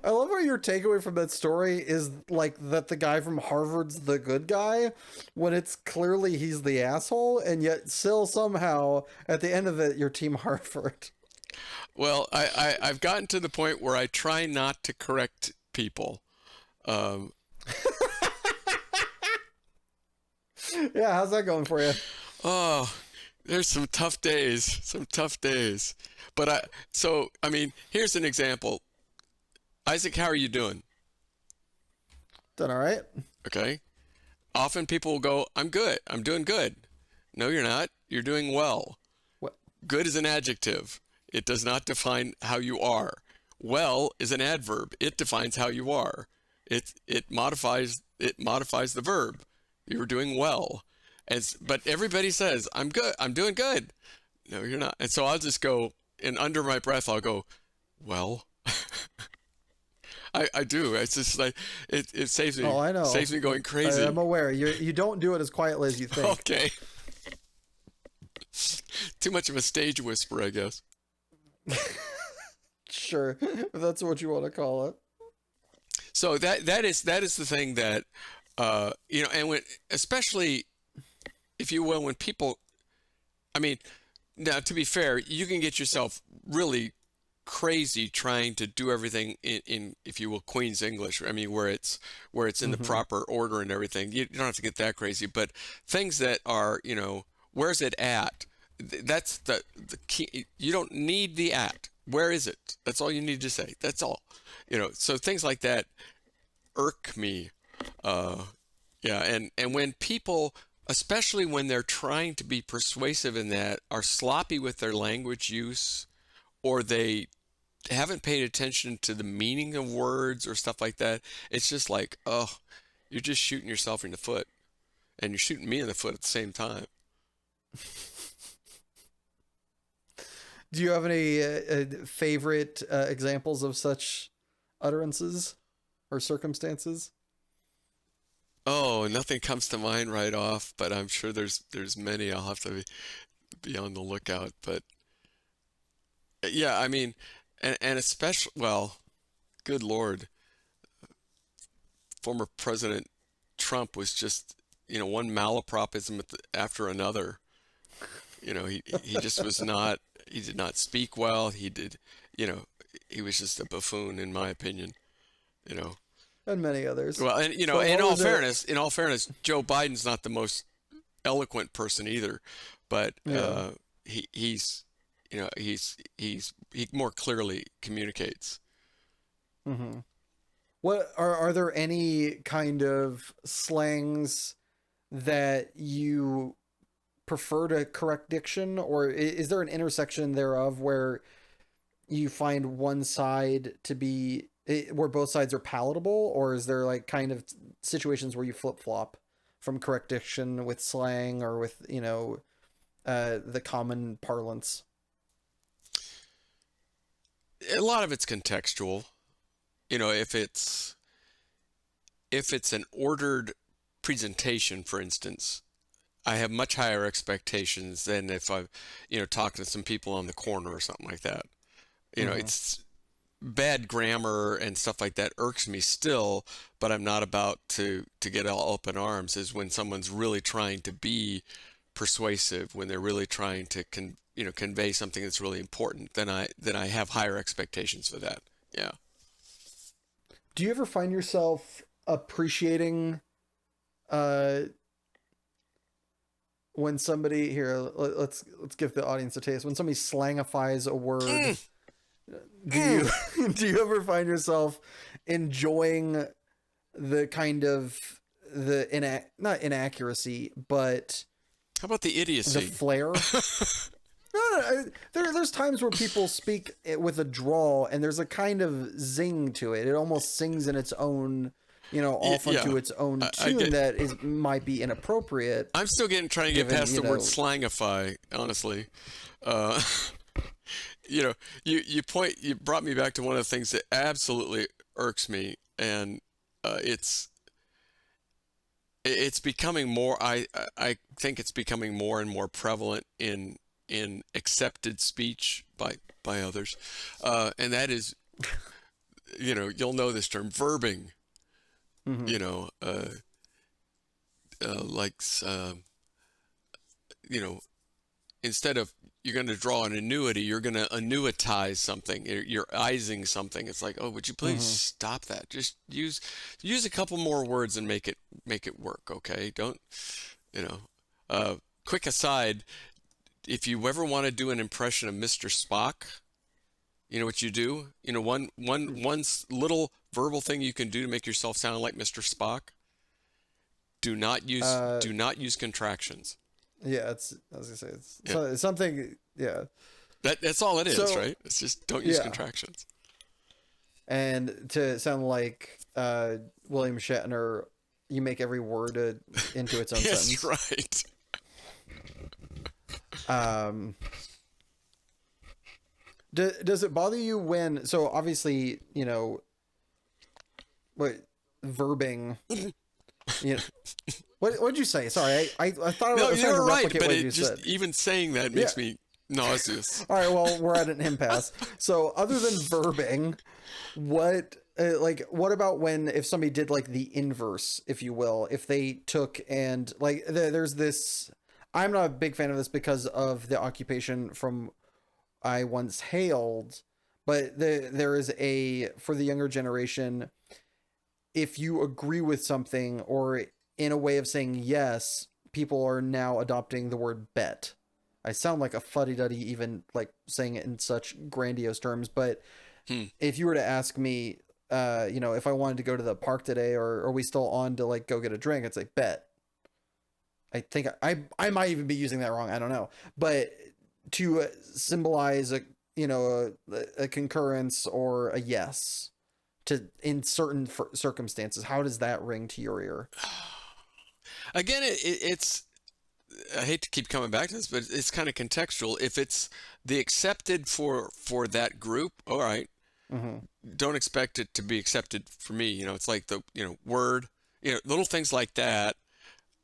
I love how your takeaway from that story is like that the guy from Harvard's the good guy, when it's clearly he's the asshole, and yet still somehow at the end of it you're Team Harvard. Well, I've gotten to the point where I try not to correct people. Yeah, how's that going for you? Oh, there's some tough days. But here's an example. Isaac, how are you doing? Done all right? Okay. Often people will go, "I'm good. I'm doing good." No, you're not. You're doing well. What? Good is an adjective. It does not define how you are. Well is an adverb. It defines how you are. It modifies the verb. You're doing well. But everybody says, "I'm good. I'm doing good." No, you're not. And so I'll just go, and under my breath I'll go, "Well." I do. It's just like it saves me. Oh, I know. Saves me going crazy. I'm aware. You don't do it as quietly as you think. Okay. Too much of a stage whisper, I guess. Sure, if that's what you want to call it. So that is the thing that and when, especially if you will, when people, now to be fair, you can get yourself really crazy trying to do everything in if you will, Queen's English. Where it's in the proper order and everything. You don't have to get that crazy, but things that are, where's it at? That's the key. You don't need the at. Where is it? That's all you need to say. That's all. So things like that irk me. And when people, especially when they're trying to be persuasive in that, are sloppy with their language use, or they haven't paid attention to the meaning of words or stuff like that, it's just like, oh, you're just shooting yourself in the foot, and you're shooting me in the foot at the same time. Do you have any favorite examples of such utterances or circumstances? Oh, nothing comes to mind right off, but I'm sure there's many. I'll have to be on the lookout. But Yeah, I mean, and especially, well, good Lord, former President Trump was just, one malapropism after another. He just was not, he did not speak well. You know, he was just a buffoon, in my opinion, you know. And many others. Well, and, But what was it? in all fairness, Joe Biden's not the most eloquent person either, but Yeah. he's, he more clearly communicates. Hmm. What are there any kind of slangs that you prefer to correct diction, or is there an intersection thereof where you find one side to be where both sides are palatable, or is there like kind of situations where you flip flop from correct diction with slang or with the common parlance? A lot of it's contextual. If it's an ordered presentation, for instance, I have much higher expectations than if I, talking to some people on the corner or something like that. Mm-hmm. It's bad grammar and stuff like that irks me still, but I'm not about to get all up in arms is when someone's really trying to be persuasive, when they're really trying to convey something that's really important, then I have higher expectations for that. Yeah. Do you ever find yourself appreciating uh when somebody here let's give the audience a taste when somebody slangifies a word? Do you do you ever find yourself enjoying the kind of not inaccuracy, but How about the the idiocy? flair? No, there's times where people speak it with a drawl, and there's a kind of zing to it. It almost sings in its own, off Yeah, onto its own I tune get. that might be inappropriate. I'm still trying to get Given, past the word slangify, honestly. Uh, you brought me back to one of the things that absolutely irks me, and it's becoming more. I think it's becoming more and more prevalent in accepted speech by others, and that is, you'll know this term, verbing. Mm-hmm. You know, like you know, instead of you're going to draw an annuity, you're going to annuitize something. You're ising something. It's like, oh, would you please Mm-hmm. stop that? Just use a couple more words and make it work. Okay, don't you know? Quick aside: if you ever want to do an impression of Mr. Spock, you know what you do? Little verbal thing you can do to make yourself sound like Mr. Spock. Uh, Do not use contractions. yeah, it's I was gonna say Yeah. it's something. Yeah. That's all it is, So right? It's just don't use yeah, contractions. and to sound like William Shatner, you make every word into its own Yes, sentence. right. Um, does it bother you when? So obviously, what verbing. You know, what'd you say? Sorry, I thought I No, was trying to you're right, replicate but what it you just said. even saying that Yeah. makes me nauseous. All right. Well, we're at an impasse. So other than verbing, what about when if somebody did like the inverse, if you will, if they took and like there's this. I'm not a big fan of this because of the occupation from I once hailed, but there is for the younger generation, if you agree with something or in a way of saying yes, people are now adopting the word bet. I sound like a fuddy-duddy even like saying it in such grandiose terms, but Hmm. if you were to ask me, if I wanted to go to the park today or are we still on to like go get a drink, I'd say bet. I think I might even be using that wrong. I don't know. But to symbolize a concurrence or a yes to in certain circumstances, how does that ring to your ear? Again, it's. I hate to keep coming back to this, but it's kind of contextual. If it's the accepted for that group, all right. Mm-hmm. Don't expect it to be accepted for me. It's like the word. Little things like that.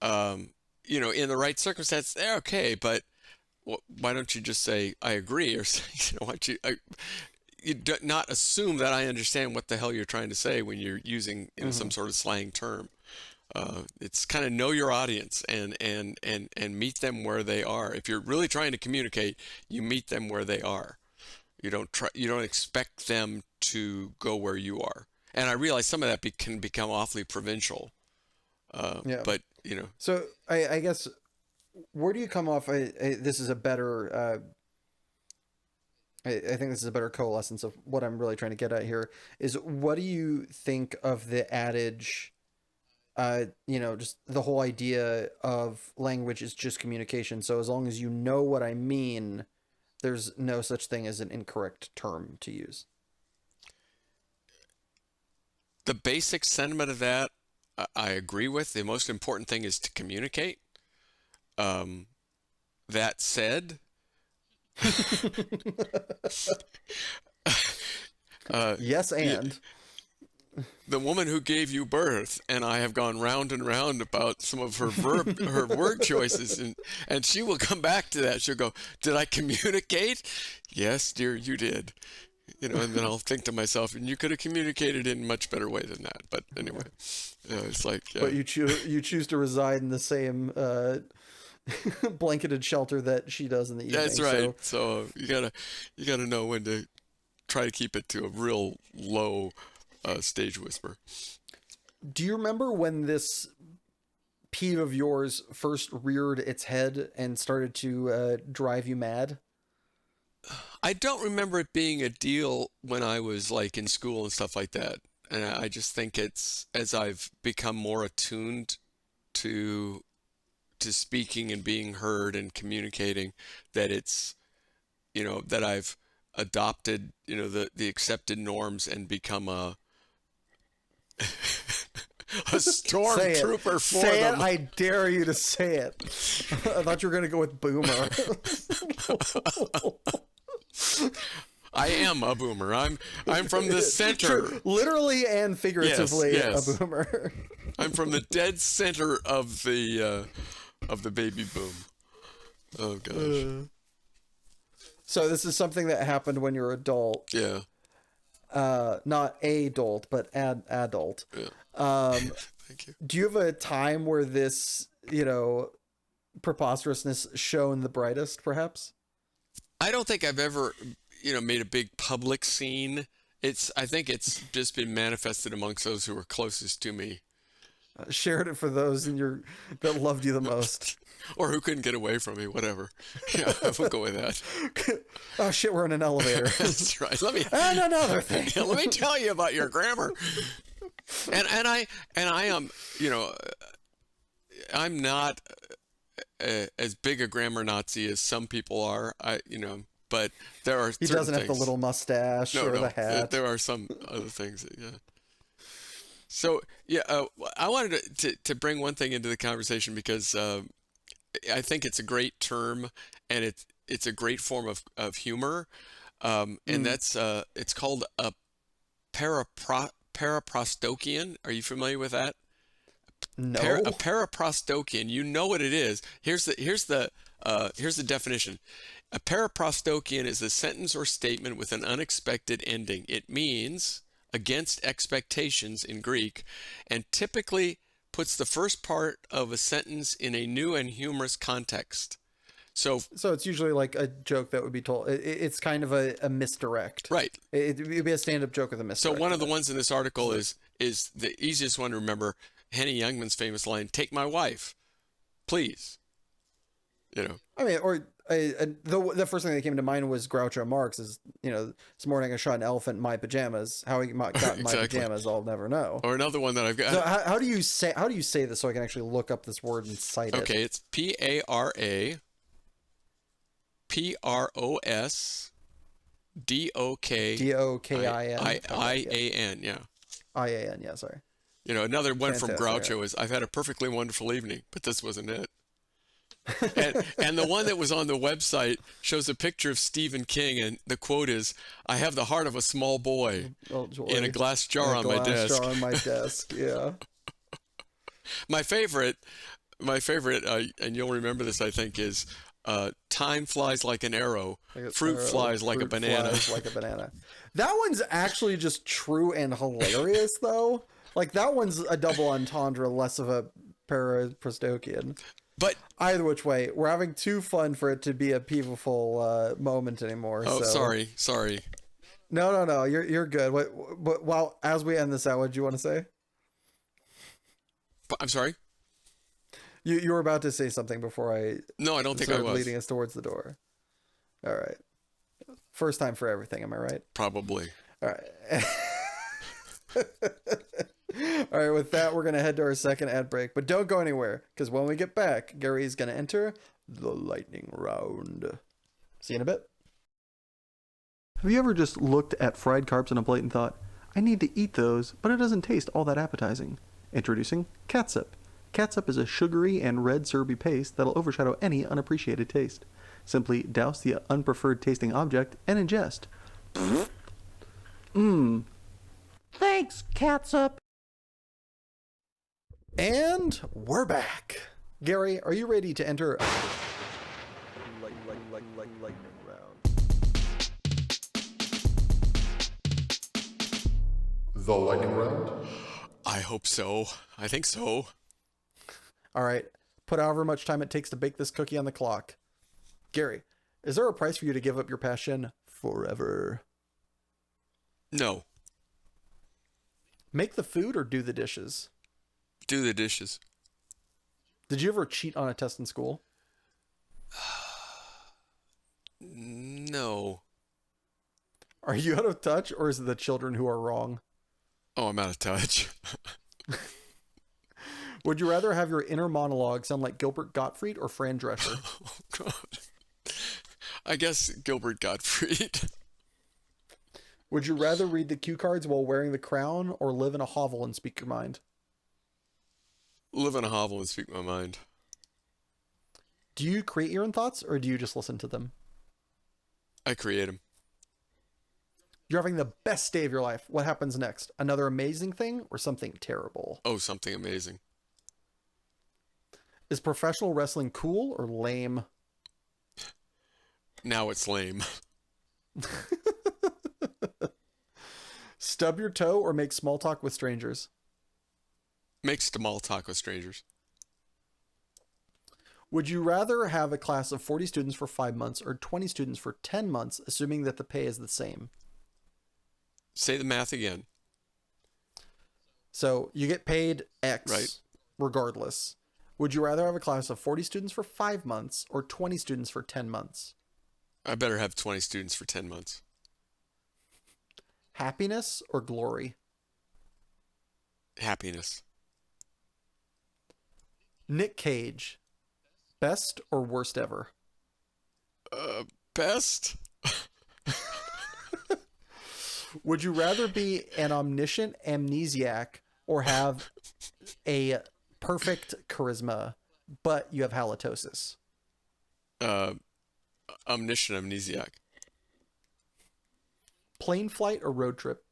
In the right circumstance, they're okay, but why don't you just say I agree, or say, why don't you do not assume that I understand what the hell you're trying to say when you're using some sort of slang term. It's kind of know your audience and meet them where they are. If you're really trying to communicate, you meet them where they are. You don't expect them to go where you are. And I realize some of that can become awfully provincial. Yeah. But So I guess, where do you come off? This is a better. I think this is a better coalescence of what I'm really trying to get at here. Is what do you think of the adage? Just the whole idea of language is just communication. So as long as you know what I mean, there's no such thing as an incorrect term to use. The basic sentiment of that, I agree with. The most important thing is to communicate. That said, yes, and the woman who gave you birth and I have gone round and round about some of her her word choices, and she will come back to that. She'll go, "Did I communicate?" "Yes, dear, you did." And then I'll think to myself, and you could have communicated in a much better way than that. But anyway, it's like. But you choose to reside in the same blanketed shelter that she does in the evening. That's right. So you gotta know when to try to keep it to a real low stage whisper. Do you remember when this peeve of yours first reared its head and started to drive you mad? I don't remember it being a deal when I was like in school and stuff like that. And I just think it's as I've become more attuned to speaking and being heard and communicating that it's, that I've adopted, the accepted norms and become a stormtrooper for say them. It, I dare you to say it. I thought you were going to go with boomer. I am a boomer. I'm from the center. True. Literally and figuratively, yes. a boomer. I'm from the dead center of the baby boom. Oh gosh. So this is something that happened when you were adult. Yeah. Not adult, but adult. Yeah. Thank you. Do you have a time where this, preposterousness shone the brightest, perhaps? I don't think I've ever, made a big public scene. I think it's just been manifested amongst those who were closest to me. Shared it for those that loved you the most. Or who couldn't get away from me, whatever. Yeah, we'll go with that. Oh shit, we're in an elevator. That's right. And another thing. Let me tell you about your grammar. And I am, I'm not as big a grammar Nazi as some people are. But there are. He doesn't have the little mustache or the hat. There are some other things. Yeah. So yeah, I wanted to bring one thing into the conversation because I think it's a great term and it's a great form of humor, and that's it's called a paraprostokian. Are you familiar with that? No. A paraprostokian. You know what it is. Here's the definition. A paraprostokian is a sentence or statement with an unexpected ending. It means against expectations in Greek, and typically puts the first part of a sentence in a new and humorous context. So it's usually like a joke that would be told. It's kind of a misdirect. Right. It'd be a stand-up joke with a misdirect. So one of the ones in this article is the easiest one to remember. Henny Youngman's famous line, "Take my wife, please." I mean, or the first thing that came to mind was Groucho Marx. Is this morning I shot an elephant in my pajamas. How he got in my pajamas, I'll never know. Or another one that I've got. So how do you say this so I can actually look up this word and cite it? Okay, it's PARAPROSDOKIAN. Yeah. IAN. Yeah. Sorry. Another one from Fantastic, Groucho is, "I've had a perfectly wonderful evening," but this wasn't it. and the one that was on the website shows a picture of Stephen King, and the quote is, "I have the heart of a small boy in a glass jar on my desk." Yeah. My favorite, and you'll remember this, I think, is Time flies like an arrow. Fruit Or flies like a fruit banana. flies like a banana. That one's actually just true and hilarious, though. Like, that one's a double entendre, less of a paraprostokian. But Either which way, we're having too fun for it to be a peeveful moment anymore. oh, So. sorry. No. You're good. What? Well, as we end this out, what do you want to say? I'm sorry. You were about to say something before I No, I don't think I started was. leading us towards the door. All right. First time for everything. Am I right? Probably. All right. All right, with that, we're going to head to our second ad break. But don't go anywhere, because when we get back, Gary's going to enter the lightning round. See you in a bit. Have you ever just looked at fried carbs on a plate and thought, I need to eat those, but it doesn't taste all that appetizing? Introducing catsup. Catsup is a sugary and red syrupy paste that'll overshadow any unappreciated taste. Simply douse the unpreferred tasting object and ingest. Mmm. Thanks, catsup. And we're back. Gary, are you ready to enter lightning round? The lightning round? I hope so. I think so. All right. Put however much time it takes to bake this cookie on the clock. Gary, is there a price for you to give up your passion forever? No. Make the food or do the dishes? Do the dishes. Did you ever cheat on a test in school? No. Are you out of touch, or is it the children who are wrong? Oh, I'm out of touch. Would you rather have your inner monologue sound like Gilbert Gottfried or Fran Drescher? Oh, God. I guess Gilbert Gottfried. Would you rather read the cue cards while wearing the crown or live in a hovel and speak your mind? Live in a hovel and speak my mind. Do you create your own thoughts, or do you just listen to them? I create them. You're having the best day of your life. What happens next? Another amazing thing or something terrible? Oh, something amazing. Is professional wrestling cool or lame? Now it's lame. Stub your toe or make small talk with strangers? Make small talk with strangers. Would you rather have a class of 40 students for 5 months or 20 students for 10 months, assuming that the pay is the same? Say the math again. So you get paid X Right. regardless. Would you rather have a class of 40 students for 5 months or 20 students for 10 months? I better have 20 students for 10 months. Happiness or glory? Happiness. Nick Cage, best or worst ever? Best? Would you rather be an omniscient amnesiac or have a perfect charisma, but you have halitosis? Omniscient amnesiac. Plane flight or road trip?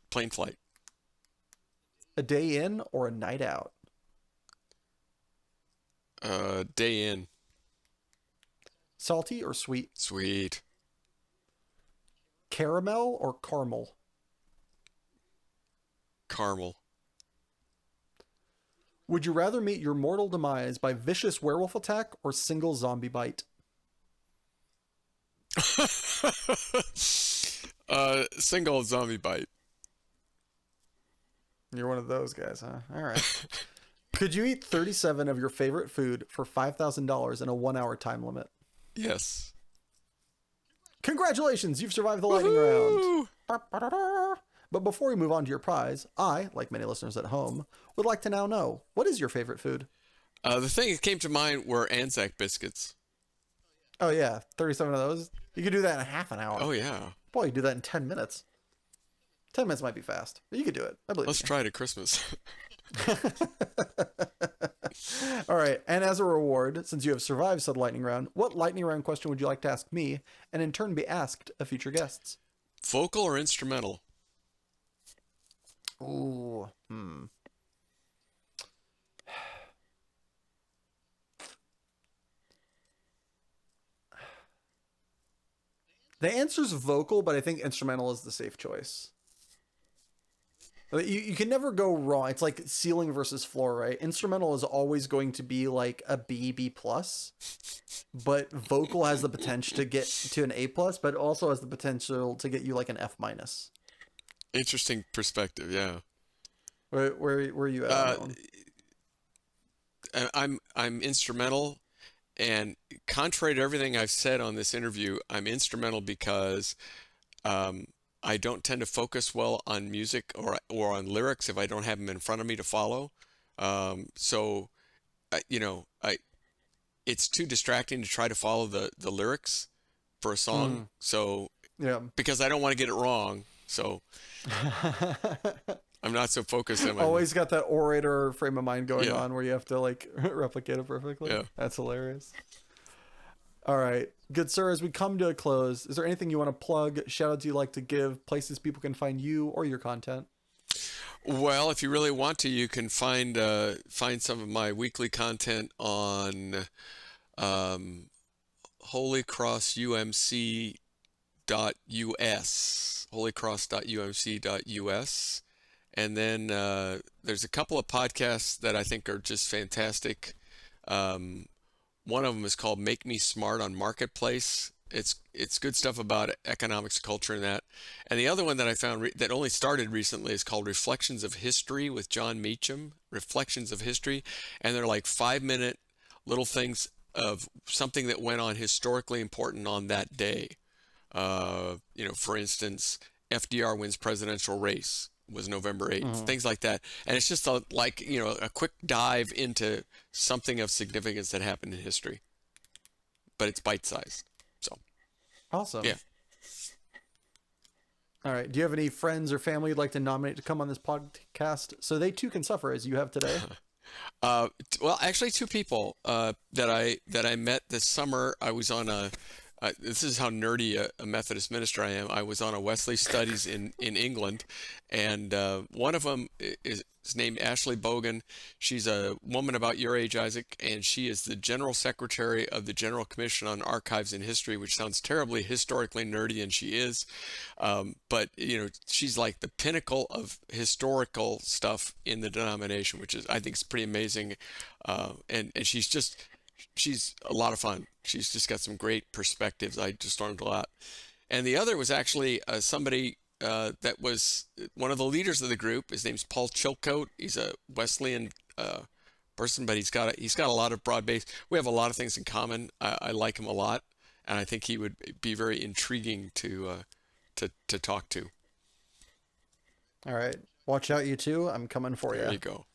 Plane flight. A day in or a night out? Day in. Salty or sweet? Sweet. Caramel or caramel? Caramel. Would you rather meet your mortal demise by vicious werewolf attack or single zombie bite? Single zombie bite. You're one of those guys, huh? All right. Could you eat 37 of your favorite food for $5,000 in a 1-hour time limit? Yes. Congratulations, you've survived the lightning round. But before we move on to your prize, I, like many listeners at home, would like to now know, what is your favorite food? The thing that came to mind were Anzac biscuits. Oh yeah, 37 of those. You could do that in half an hour. Oh, yeah. Boy, you could do that in 10 minutes. 10 minutes might be fast, but you could do it. I believe Let's you. try it at Christmas. All right, and as a reward, since you have survived said lightning round, what lightning round question would you like to ask me, and in turn be asked of future guests? Vocal or instrumental? Ooh, The answer's vocal, but I think instrumental is the safe choice. You can never go wrong. It's like ceiling versus floor, right? Instrumental is always going to be like a B plus, but vocal has the potential to get to an A plus, but also has the potential to get you like an F minus. Interesting perspective, yeah. Where are you at on that one? I'm instrumental, and contrary to everything I've said on this interview, I'm instrumental because I don't tend to focus well on music or on lyrics if I don't have them in front of me to follow. So, it's too distracting to try to follow the lyrics for a song. So, Yeah. because I don't want to get it wrong, so I'm not so focused on my Always got that orator frame of mind going Yeah. on where you have to like replicate it perfectly. Yeah. That's hilarious. All right. Good sir, as we come to a close, is there anything you want to plug, shout outs you'd like to give, places people can find you or your content? Well, if you really want to, you can find some of my weekly content on holycrossumc.us, holycross.umc.us. And then there's a couple of podcasts that I think are just fantastic. One of them is called Make Me Smart on Marketplace. It's good stuff about economics, culture, and that. And the other one that I found that only started recently is called Reflections of History with John Meacham. Reflections of History, and they're like 5-minute little things of something that went on historically important on that day. For instance, FDR wins presidential race was November 8th, things like that. And it's just a quick dive into something of significance that happened in history, but it's bite-sized. So Awesome. yeah. All right. Do you have any friends or family you'd like to nominate to come on this podcast so they too can suffer as you have today? Well, actually, two people that I met this summer. I was on this is how nerdy a Methodist minister I am. I was on a Wesley Studies in England, and one of them is named Ashley Bogan. She's a woman about your age, Isaac, and she is the General Secretary of the General Commission on Archives and History, which sounds terribly historically nerdy, and she is. But she's like the pinnacle of historical stuff in the denomination, which is I think is pretty amazing. And she's a lot of fun. She's just got some great perspectives. I just learned a lot. And the other was actually somebody that was one of the leaders of the group. His name's Paul Chilcote. He's a Wesleyan person, but he's got a lot of broad base. We have a lot of things in common. I like him a lot, and I think he would be very intriguing to talk to. All right. Watch out, you two. I'm coming for you. There you go.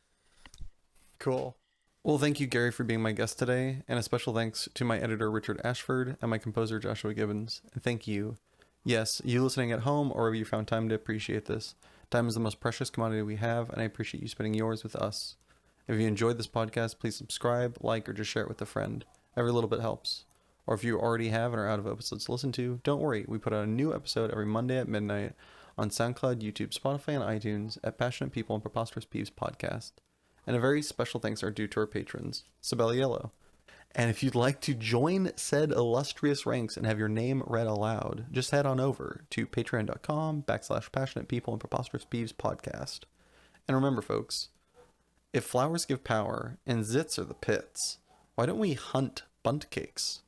Cool. Well, thank you, Gary, for being my guest today, and a special thanks to my editor, Richard Ashford, and my composer, Joshua Gibbons. And thank you. Yes, you listening at home or wherever you found time to appreciate this. Time is the most precious commodity we have, and I appreciate you spending yours with us. If you enjoyed this podcast, please subscribe, like, or just share it with a friend. Every little bit helps. Or if you already have and are out of episodes to listen to, don't worry. We put out a new episode every Monday at midnight on SoundCloud, YouTube, Spotify, and iTunes at Passionate People and Preposterous Peeves Podcast. And a very special thanks are due to our patrons, Sabella Yellow. And if you'd like to join said illustrious ranks and have your name read aloud, just head on over to patreon.com/Passionate People and Preposterous Peeves Podcast. And remember, folks, if flowers give power and zits are the pits, why don't we hunt bunt cakes?